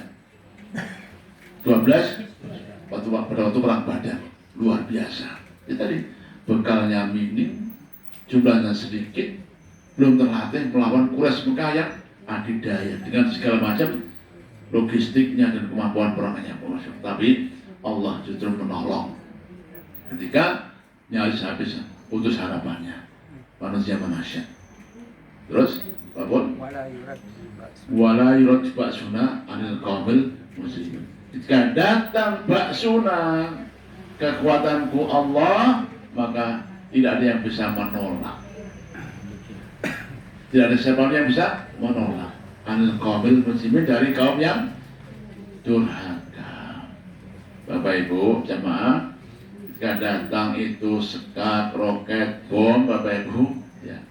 12 pada waktu perang Badar. Luar biasa. Itu tadi bekalnya minim, jumlahnya sedikit, belum terlatih melawan Quraisy Mekah yang adidaya dengan segala macam logistiknya dan kemampuan perangannya. Tapi Allah justru menolong ketika nyaris habis putus harapannya manusia manusia. Terus apapun wala yurad ba'suna anil qaumil muslimin. Ketika datang ba'suna, kekuatanku Allah, maka tidak ada yang bisa menolak. Tidak ada siapa yang bisa menolak anil qaumil muslimin, dari kaum yang durhaka. Bapak Ibu jamaah, ketika datang itu sekat, roket, bom, Bapak Ibu, ya,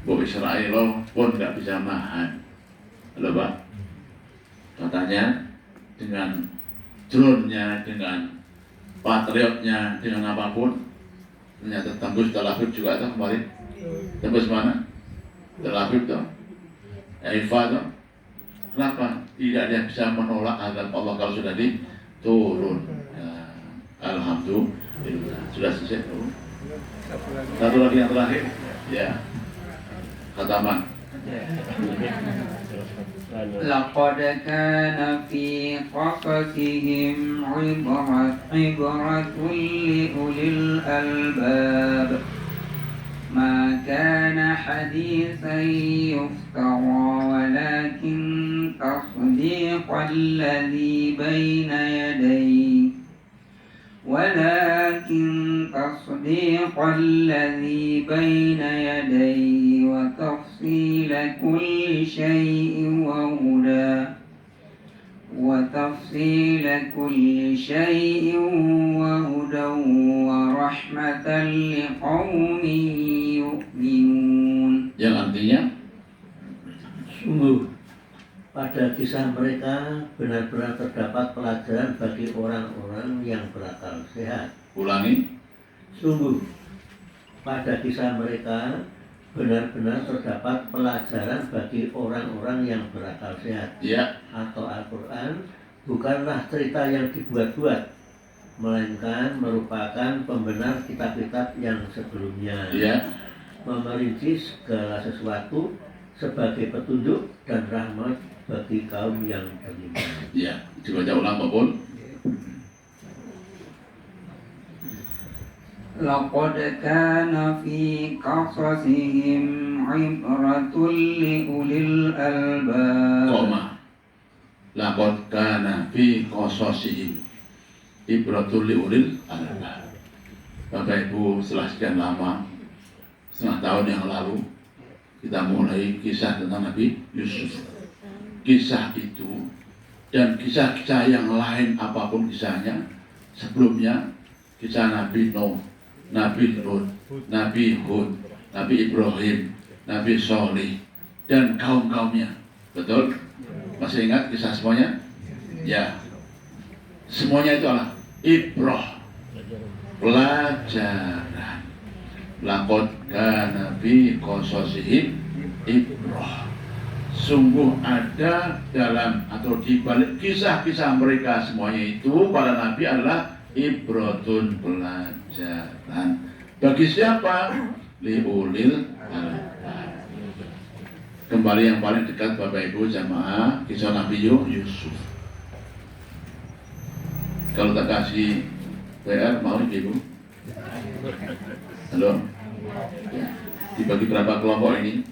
bom Israel pun nggak bisa nahan. Halo Pak, katanya dengan drone-nya, dengan patriotnya, dengan apapun, ternyata tembus Tel Aviv juga tuh kemarin. Tembus mana? Tel Aviv tuh, Haifa tuh. Kenapa? Tidak ada yang bisa menolak azab Allah kalau sudah diturun. Ya, alhamdulillah. Sudah selesai tuh. Satu lagi yang terakhir, ya, khataman. لقد كان في قصصهم عبرة لأولي الألباب ما كان حديثا يفترى ولكن تصديق الذي بين يديه وتفصيل كل شيء وهدى ورحمة لقوم يؤمنون. Yang artinya, Sungguh pada kisah mereka benar-benar terdapat pelajaran bagi orang-orang yang berakal sehat. ulangi, Sungguh pada kisah mereka benar-benar terdapat pelajaran bagi orang-orang yang berakal sehat. ya, Atau Al-Quran bukanlah cerita yang dibuat-buat, melainkan merupakan pembenar kitab-kitab yang sebelumnya, ya, memerinci segala sesuatu sebagai petunjuk dan rahmat bagi kaum yang beriman. ya. Dibaca ulang apapun. لقد كان في قصصهم عبرة لأولي الألباب. Koma. Laqad kana fi qasasihim ibratul liulil albab. Bapak Ibu, setelah sekian lama, setengah tahun yang lalu, kita mulai kisah tentang Nabi Yusuf. Kisah itu dan kisah-kisah yang lain apapun kisahnya sebelumnya, kisah Nabi Nuh, Nabi Lut, Nabi Hud, Nabi Ibrahim, Nabi Soleh dan kaum-kaumnya. Betul? Masih ingat kisah semuanya? Ya. Semuanya itu adalah ibrah, pelajaran. Laqad kana fi qasasihim ibrah. Sungguh ada dalam atau di balik kisah-kisah mereka semuanya itu para nabi adalah ibratun, pelajaran. Bagi siapa? Liulil albab. Kembali yang paling dekat Bapak Ibu jamaah, kisah Nabi Yusuf. Kalau tak kasih PR mau Ibu? Halo? Ya. Dibagi berapa kelompok ini?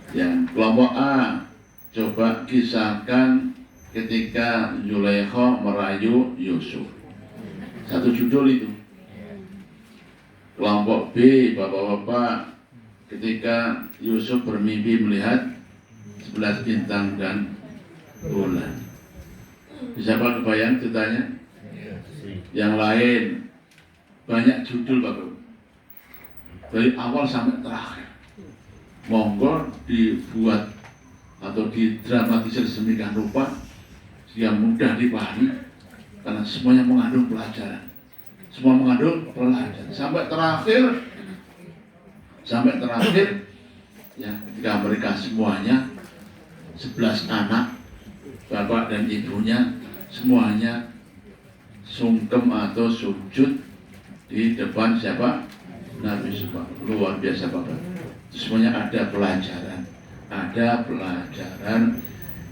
Yang kelompok A, coba kisahkan ketika Zulaikha merayu Yusuf. Satu judul itu. Kelompok B, bapak-bapak, ketika Yusuf bermimpi melihat 11 bintang dan bulan. Bisa Pak kebayang ceritanya? Yang lain banyak judul Bapak. Dari awal sampai terakhir. Monggo dibuat atau didramatisir sedemikian rupa yang mudah dipahami karena semuanya mengandung pelajaran. Semua mengandung pelajaran sampai terakhir ya, ketika mereka semuanya 11 anak, bapak dan ibunya semuanya sungkem atau sujud di depan siapa? Nabi Yusuf. Luar biasa Bapak. Semuanya ada pelajaran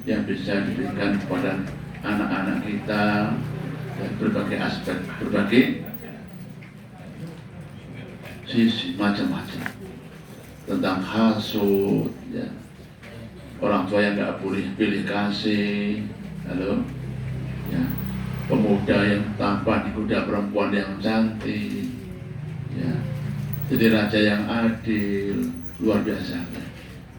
yang bisa diberikan kepada anak-anak kita dan berbagai aspek, berbagai sisi macam-macam tentang hasud ya. Orang tua yang nggak boleh pilih kasih, lalu ya, pemuda yang tanpa digoda perempuan yang cantik ya. Jadi raja yang adil, luar biasa ya.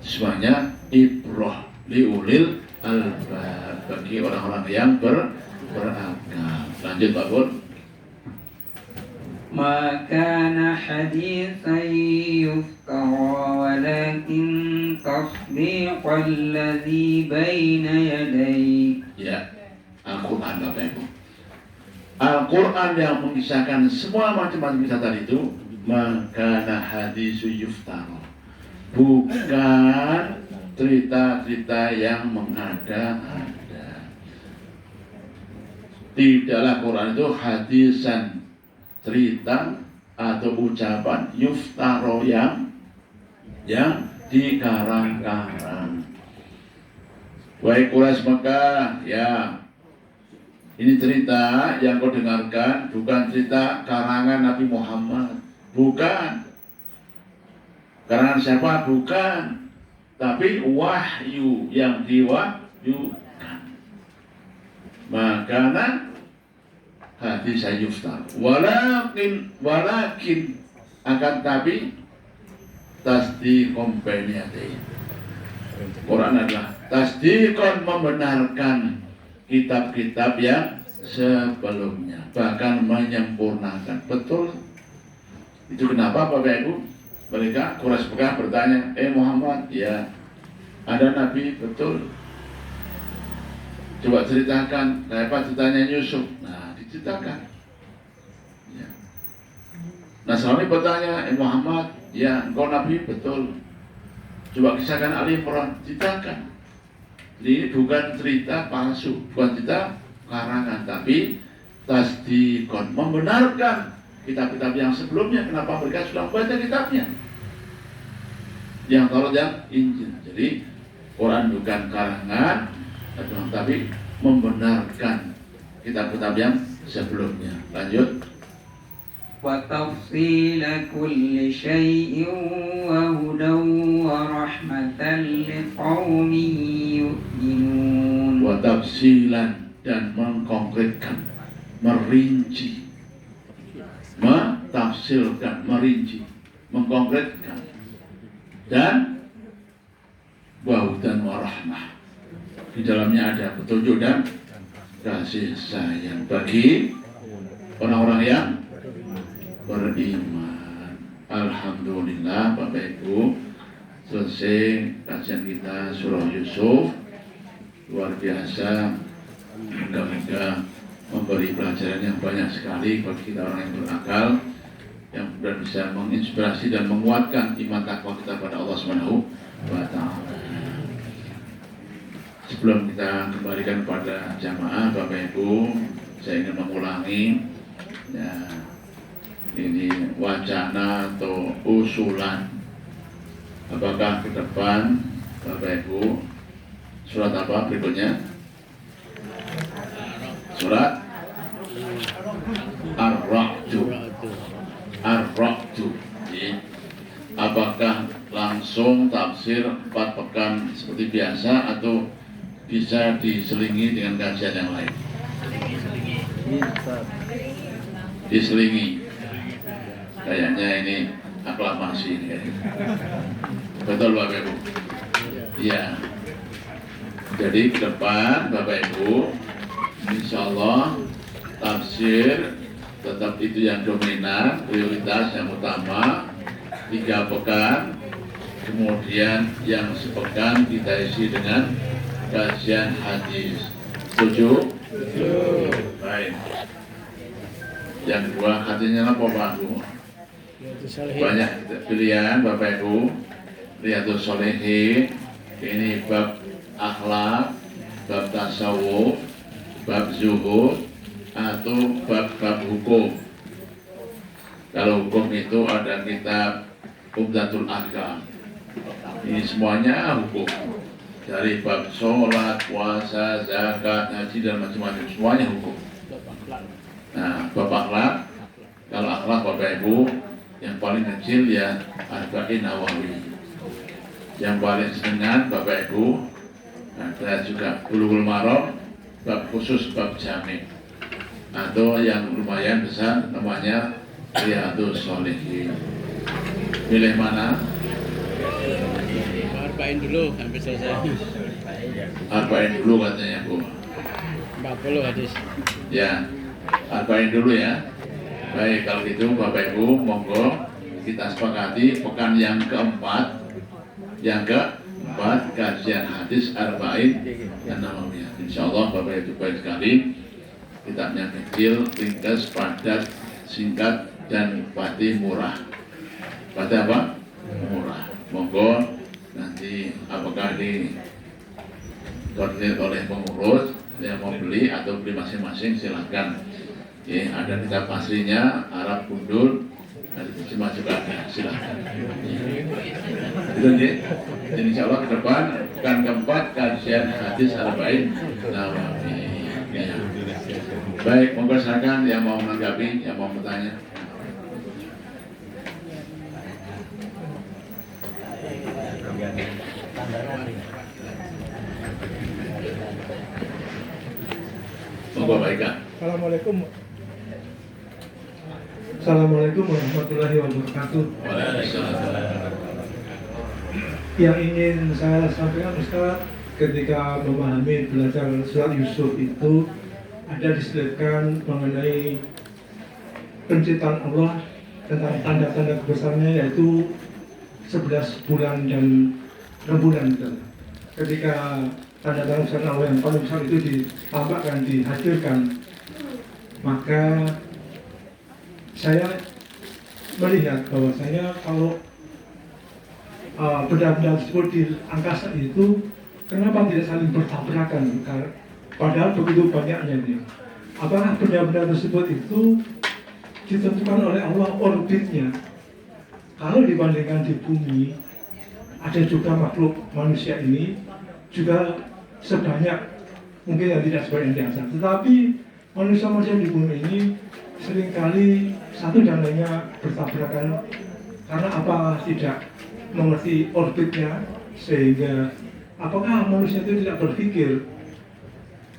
Semuanya ibrah liulil albab, bagi orang-orang yang berakal. Lanjut Pak Bun. ما كان حديثا يفترى ولكن تصديق الذي بين يديه. Ya, Al-Quran Bapak Ibu. Al-Quran yang mengisahkan semua macam-macam kisah tadi itu, maka hadisu yuftara, bukan cerita-cerita yang mengada-ada. Tidaklah Quran itu hadisan, cerita atau ucapan yuftaro yang dikarang-karang. Wahai Quraisy Mekah, ya, ini cerita yang kau dengarkan bukan cerita karangan Nabi Muhammad, bukan. Karangan siapa? Bukan. Tapi wahyu yang diwahyukan. Makanya hadis yuftar. Walakin akan tapi tasdiqom bainiyati. Quran adalah tasdiqon, membenarkan kitab-kitab yang sebelumnya, bahkan menyempurnakan. Betul. Itu kenapa Bapak Ibu? Mereka Quraisy Mekah bertanya, Muhammad, ya ada Nabi, betul. Coba ceritakan, apa ceritanya Yusuf? Nah, diceritakan. Ya. Nasrani bertanya, Muhammad, ya engkau Nabi, betul. Coba kisahkan Ali Imran, ceritakan. Jadi ini bukan cerita palsu, bukan cerita karangan, tapi tasdikon, membenarkan kitab-kitab yang sebelumnya. Kenapa mereka sudah membaca kitabnya? Yang Taurat, yang Injil. Jadi Quran bukan karangan, tapi membenarkan kitab-kitab yang sebelumnya. Lanjut. وتفصيل كل شيء وهدى ورحمة لقوم يؤمنون. Watafsilan, dan mengkonkretkan, merinci, mentafsirkan, merinci, mengkonkretkan, dan wahudan warahmah, di dalamnya ada petunjuk dan kasih sayang bagi orang-orang yang beriman. Alhamdulillah Bapak Ibu, selesai kajian kita surah Yusuf. Luar biasa, moga-moga memberi pelajaran yang banyak sekali bagi kita orang yang berakal, yang benar bisa menginspirasi dan menguatkan iman takwa kita pada Allah Subhanahu wa Ta'ala. Sebelum kita kembalikan pada jamaah Bapak Ibu, saya ingin mengulangi ya, ini wacana atau usulan. Apakah ke depan Bapak Ibu surat apa berikutnya? Surat Ar-Ra'du. Ar-Ra'du. Apakah langsung tak tafsir 4 pekan seperti biasa atau bisa diselingi dengan kajian yang lain? Diselingi. Kayaknya ini aklamasi ya. Betul Bapak Ibu? Iya. Jadi ke depan Bapak Ibu, insya Allah tafsir tetap itu yang dominan, prioritas yang utama 3 pekan, kemudian yang sepekan kita isi dengan kajian hadis. Setuju? Baik. Yang kedua hadisnya apa Pak Bu? Banyak pilihan Bapak Ibu. Riyadhus Shalihin, ini bab akhlak, bab tasawuf, bab zuhud, atau bab-bab hukum. Kalau hukum itu ada kitab Umdatul Ahkam. Ini semuanya hukum. Dari bab sholat, puasa, zakat, haji, dan macam-macam. Semuanya hukum. Nah, bab akhlak, kalau akhlak Bapak Ibu, yang paling kecil ya Arba'in Nawawi. Yang paling senang Bapak Ibu, ada juga Bulughul Maram, bab khusus bab jami'. Atau yang lumayan besar namanya Riyadhus Shalihin. Pilih mana? Arba'in dulu sampai selesai. Arba'in dulu katanya Bu. 40 hadis. Ya, Arba'in dulu ya. Baik, kalau gitu Bapak Ibu, monggo kita sepakati pekan yang keempat kajian hadis Arba'in dan Nawawiyah. Insya Allah Bapak Ibu baik sekali. Kitabnya kecil, ringkas, padat, singkat, dan pasti murah. Pasti apa? Murah. Monggo nanti apakah dikoordinir oleh pengurus yang mau beli atau beli masing-masing silahkan. Ya, ada kitab aslinya Arab Gundul, ada terjemah juga ada, silahkan. Itu dia. Jadi insya Allah ke depan pekan keempat kajian hadis Arba'in Nawawi. Ya. Baik, monggo silakan yang mau menanggapi, yang mau bertanya. Monggo Pak Ika. Assalamualaikum warahmatullahi wabarakatuh. Waalaikumsalam. Yang ingin saya sampaikan Ustaz, ketika memahami belajar surat Yusuf itu ada diselipkan mengenai penciptaan Allah tentang tanda-tanda kebesarannya, yaitu 11 bulan dan rembulan itu. Ketika tanda-tanda kebesaran Allah yang paling besar itu ditampakkan, dihadirkan, maka saya melihat bahwasanya kalau benda-benda tersebut di angkasa itu kenapa tidak saling bertabrakan? Padahal begitu banyaknya ini. Apakah benda-benda tersebut itu ditentukan oleh Allah orbitnya? Kalau dibandingkan di bumi, ada juga makhluk manusia ini juga sebanyak, mungkin yang tidak sebanyak yang biasa. Tetapi manusia-manusia di bumi ini seringkali satu dan lainnya bertabrakan. Karena apa? Tidak mengerti orbitnya, sehingga apakah manusia itu tidak berpikir?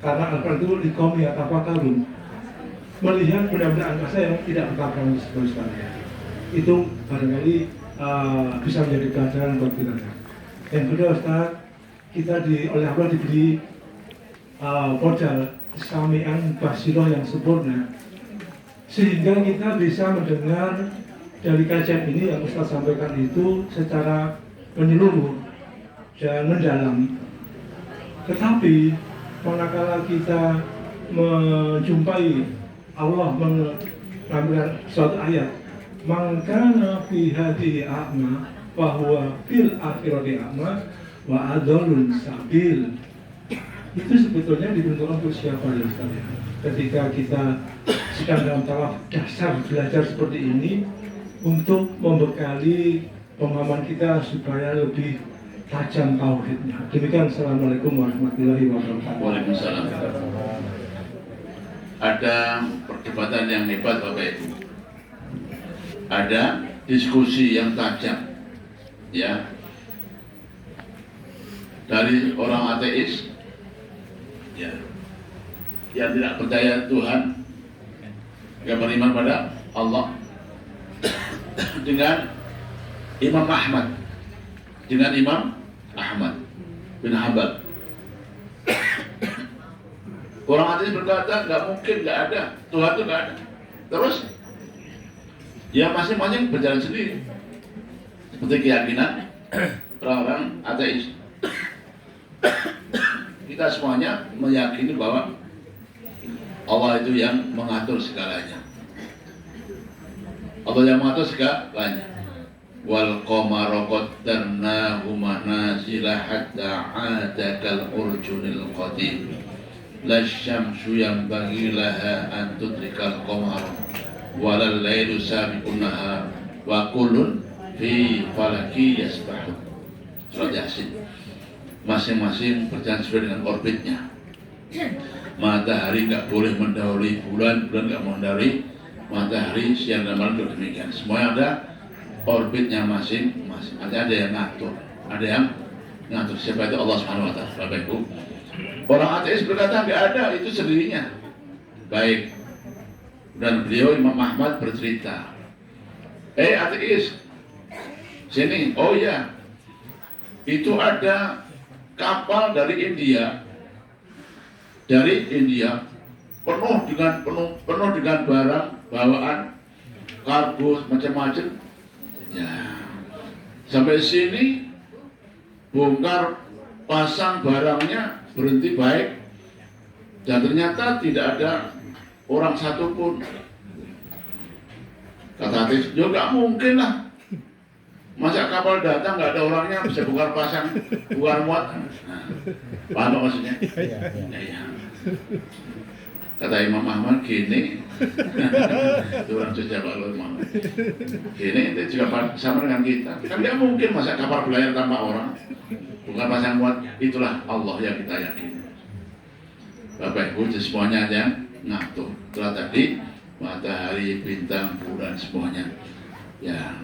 Karena Al-Quran itu likomi atau tafakarun, melihat benda-benda angkasa yang tidak bertabrakan sekalian. Itu barangkali bisa menjadi pelajaran buat kita. Yang kedua Ustaz, kita oleh Allah diberi modal Islamian basiroh yang sempurna, sehingga kita bisa mendengar dari kajian ini yang Ustaz sampaikan itu secara menyeluruh dan mendalam. Tetapi manakala kita menjumpai Allah mengambil suatu ayat, mangkana fi hadhihi a'ma wa huwa fil akhirati a'ma wa adallun sabil. Itu sebetulnya dibentukkan untuk siapa ya Ustaz? Ketika kita sedang dalam taraf dasar belajar seperti ini, untuk membekali pemahaman kita supaya lebih tajam tauhidnya. Demikian, Assalamualaikum warahmatullahi wabarakatuh. Waalaikumsalam. Ada perdebatan yang hebat Bapak Ibu. Ada diskusi yang tajam. Ya. dari orang ateis, ya, yang tidak percaya Tuhan, yang beriman pada Allah, dengan Imam Ahmad bin Hanbal. Orang ateis berkata nggak mungkin, nggak ada Tuhan, itu nggak ada. Terus ya masing-masing berjalan sendiri seperti keyakinan orang-orang ateis. Kita semuanya meyakini bahwa Allah itu yang mengatur segalanya. Allah yang mengatur segalanya. Wal qamara qaddarnahu manazila hatta 'ada kal urjunil qadim. La syamsu yanbaghi laha an tudrikal qamara walal lailu sabiqun nahar wa kullun fi falaki yasbahun. Surat Yasin. Masing-masing berjalan sesuai dengan orbitnya. Matahari nggak boleh mendahului bulan, bulan nggak mendahului matahari, siang dan malam juga demikian. Semuanya ada orbitnya masing-masing. Ada yang ngatur, Siapa itu? Allah Subhanahu Wa Taala. Bapak Ibu, orang ateis berkata nggak ada, itu sendirinya. Baik. Dan beliau Imam Ahmad bercerita, ateis, sini, oh ya, itu ada kapal dari India, penuh dengan barang bawaan, kargo macam-macam. Ya, sampai sini bongkar pasang barangnya, berhenti baik, dan ternyata tidak ada orang satupun. Kata ateis, ya nggak mungkin lah. Masa kapal datang nggak ada orangnya, bisa bongkar pasang, bongkar muat. Nah, paham maksudnya? Ya. Kata Imam Ahmad gini, itu orang Jogja Pak Imam. Gini itu juga sama dengan kita. Kan nggak mungkin masa kapal berlayar tanpa orang, bongkar pasang muat. Itulah Allah yang kita yakini. Bapak Ibu, semuanya yang ngatur. Setelah tadi matahari, bintang, bulan, semuanya. Ya.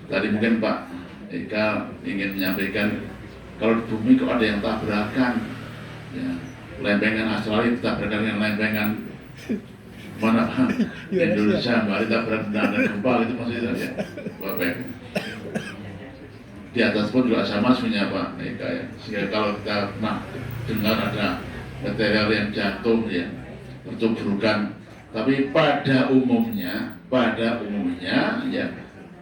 Tadi mungkin Pak Eka ingin menyampaikan, kalau di bumi kok ada yang tabrakan, ya, lempengan Australia tabrakan dengan lempengan mana Indonesia, mari tabrakan dengan gempa, itu maksudnya ya, Bapak. Di atas pun juga sama sebenarnya Pak Eka ya. Sehingga kalau kita pernah dengar ada material yang jatuh ya, bertuburkan, tapi pada umumnya ya,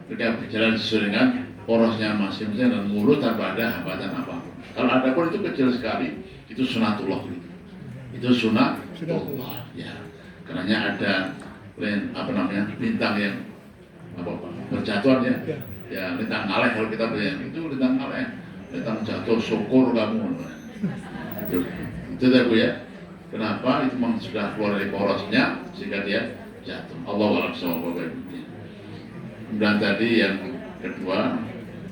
mereka berjalan sesuai dengan porosnya masing-masing dan mulut tanpa ada hambatan apapun. Kalau ada pun itu kecil sekali, itu sunatullah. Itu sunatullah. Ya, karena ada bintang yang berjatuhan ya. Ya, lintang ngaleh kalau kita bilang itu lintang ngaleh, lintang jatuh, syukur kamu. Itu ya Bu ya. Kenapa? Itu memang sudah keluar dari porosnya sehingga dia jatuh. Allah a'lam bishawab. Dan tadi yang kedua,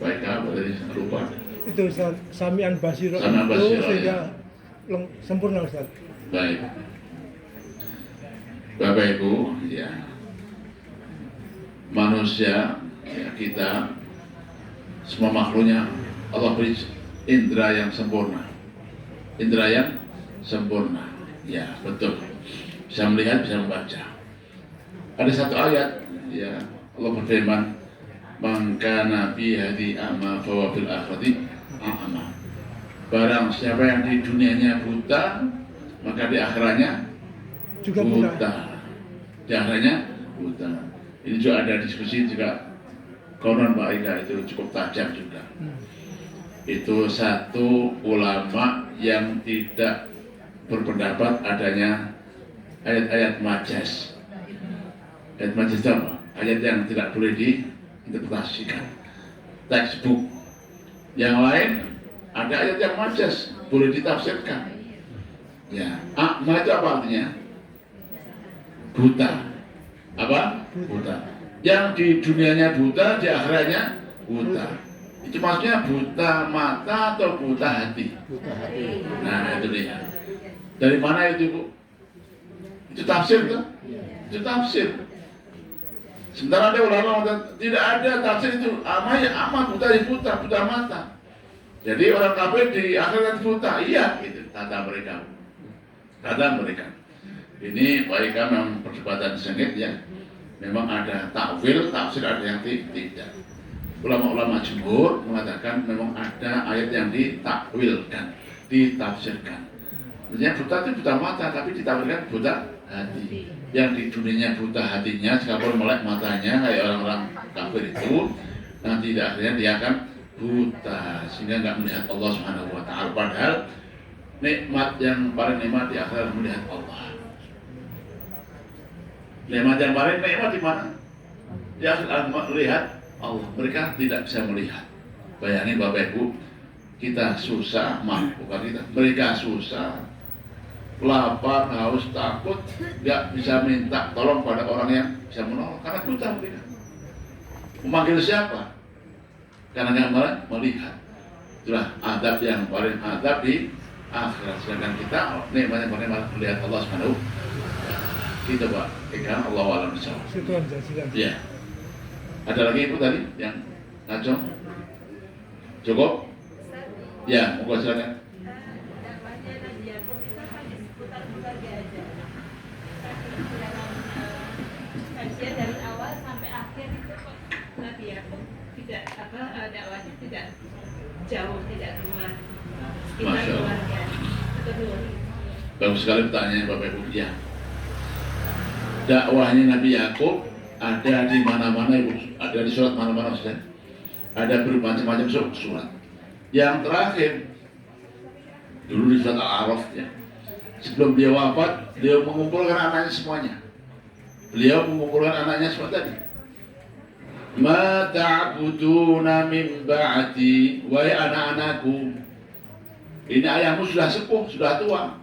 baik apa tadi lupa. Itu Sami'an Basiro Basiro, sehingga sempurna Ustaz. Baik. Bapak Ibu, ya, manusia, ya, kita semua makhluknya Allah beri indera yang sempurna. Ya, betul. Bisa melihat, bisa membaca. Ada satu ayat, ya, Allah berfirman, "Man kana fi hadhi a'ma fa huwa fil akhirati a'ma." Barang siapa yang di dunianya buta, maka di akhiratnya juga buta. Di akhiratnya buta. Ini juga ada diskusi juga, konon Pak Ika itu cukup tajam juga. Itu satu ulama yang tidak berpendapat adanya ayat-ayat majaz. Ayat majaz itu apa? Ayat yang tidak boleh diinterpretasikan. Textbook. Yang lain ada ayat yang majaz, boleh ditafsirkan. Ya, a'ma itu apa artinya? Buta. Apa? Buta. Yang di dunianya buta, di akhiratnya buta. Itu maksudnya buta mata atau buta hati? Buta hati. Nah, itu dia. Dari mana itu, Bu? Itu tafsir kan? Itu tafsir. Sementara ada ulama tidak ada tafsir itu ama ya ama, buta ya buta mata. Jadi orang kafir di akhirat buta, iya, itu kata mereka. Kata mereka. Ini mereka memang perdebatan sengit ya. Memang ada takwil, tafsir, ada yang tidak. Ulama-ulama jumhur mengatakan memang ada ayat yang ditakwilkan, ditafsirkan. Maksudnya buta itu buta mata, tapi ditakwilkan buta hati. Yang di dunianya buta hatinya, sekalipun melek matanya kayak orang-orang kafir itu, nanti akhirnya dia akan buta sehingga nggak melihat Allah Subhanahu wa taala. Padahal nikmat yang paling nikmat di akhirat melihat Allah. Nikmat yang paling nikmat di mana? Di akhirat melihat Allah. Mereka tidak bisa melihat. Bayangin Bapak Ibu, kita susah, bukan kita. Mereka susah, lapar, haus, takut, nggak bisa minta tolong pada orang yang bisa menolong karena buta mereka. Memanggil siapa? Karena nggak melihat. Itulah adab yang paling adab di akhirat. Sedangkan kita nikmatnya paling melihat Allah Subhanahu. Kita Pak, ikan Allah alam bisawab. Ya. Ada lagi itu tadi yang ngacung? Cukup? Ya, monggo silakan. Kajian dari awal sampai akhir itu Nabi Yakub tidak dakwahnya tidak jauh, tidak keluar sekitar keluarga. Bagus sekali pertanyaannya Bapak Ibu. Ya. Dakwahnya Nabi Yakub ada di mana-mana Ibu, ada di surat mana-mana Ustaz. Ada bermacam-macam surat. Yang terakhir dulu di surat Al-A'raf ya. Sebelum dia wafat, dia mengumpulkan anaknya semuanya. Beliau mengumpulkan anaknya semua tadi. Ma ta'buduna min ba'di, wahai anak-anakku. Ini ayahmu sudah sepuh, sudah tua.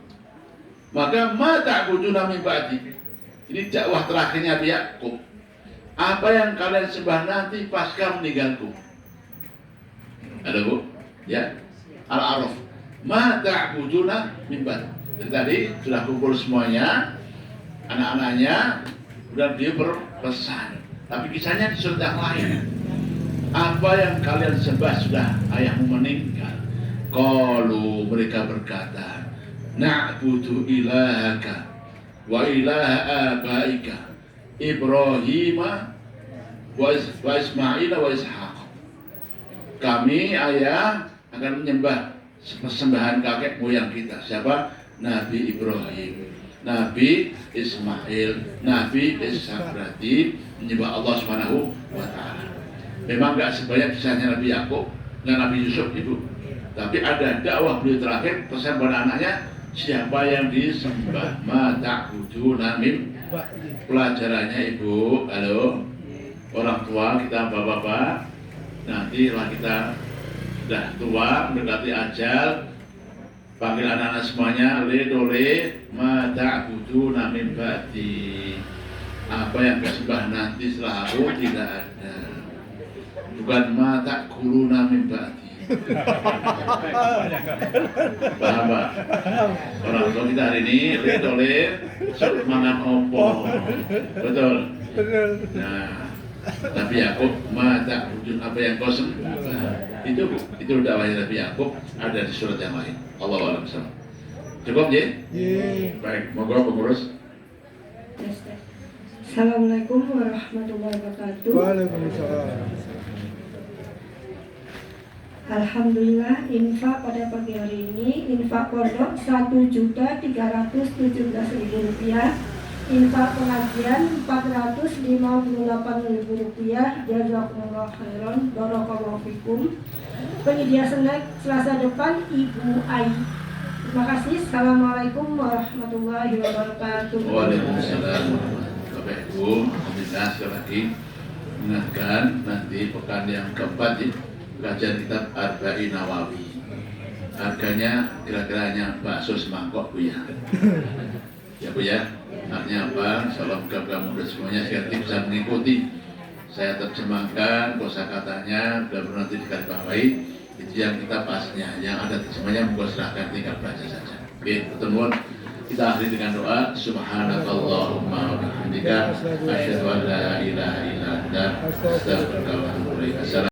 Maka ma ta'buduna min ba'di. Ini dakwah terakhirnya Nabi Yakub. Apa yang kalian sembah nanti pasca meninggalku? Ada Bu? Ya. Al-A'raf. Ma ta'buduna min ba'di. Jadi tadi sudah kumpul semuanya, anak-anaknya, dan dia berpesan. Tapi kisahnya di surat yang lain. Apa yang kalian sembah sudah ayahmu meninggal. Qalu, mereka berkata, na'budu ilahaka wa ilaha abaika Ibrahim wa Ismail wa Ishaq. Kami ayah akan menyembah persembahan kakek moyang kita. Siapa? Nabi Ibrahim, Nabi Ismail, Nabi Ishaq, berarti menyembah Allah Subhanahu wa taala. Memang enggak sebanyak kisahnya Nabi Yakub dan Nabi Yusuf itu. Tapi ada dakwah beliau terakhir pesan pada anaknya, siapa yang disembah ma ta'buduna min. Pelajarannya Ibu, halo orang tua kita, bapak-bapak, nanti lah kita sudah tua mendekati ajal, panggil anak-anak semuanya, le ma ta'buduna min ba'di. Apa yang disembah nanti setelah aku tidak ada. Bukan ma ta'kuluna min ba'di. Paham Pak? Orang tua kita hari ini le mangan opo. Betul. Nah, Nabi Yakub ma ta'budun, apa yang kau sembah. Itu dakwahnya Nabi Yakub, ada di surat yang lain. Allahu a'lam bishawab. Cukup ya? Baik, monggo pengurus. Assalamualaikum warahmatullahi wabarakatuh. Waalaikumsalam. Alhamdulillah, infak pada pagi hari ini, infak pondok Rp1.317.000, infak pengajian Rp458.000. Jazakumullah khairan, barakallahu fikum. Penyedia snack Selasa depan Ibu Ai. Terima kasih. Assalamualaikum warahmatullahi wabarakatuh. Waalaikumsalam. Bapak Ibu, alhamdulillah sekali lagi mengingatkan nanti pekan yang keempat ya, kajian kitab Arba'in Nawawi. Harganya kira-kira hanya bakso semangkok Bu ya. Ya Bu ya. Artinya apa? Insyaallah mudah-mudahan mudah semuanya sekali bisa mengikuti. Saya terjemahkan kosakatanya, mudah-mudahan nanti digarisbawahi. Itu yang kita pasnya, yang ada terjemahnya monggo serahkan, tinggal baca saja. Oke, pertemuan kita akhiri dengan doa. Subhanakallahumma wa bihamdika asyhadu an la ilaha illa anta astaghfiruka wa atubu ilaik.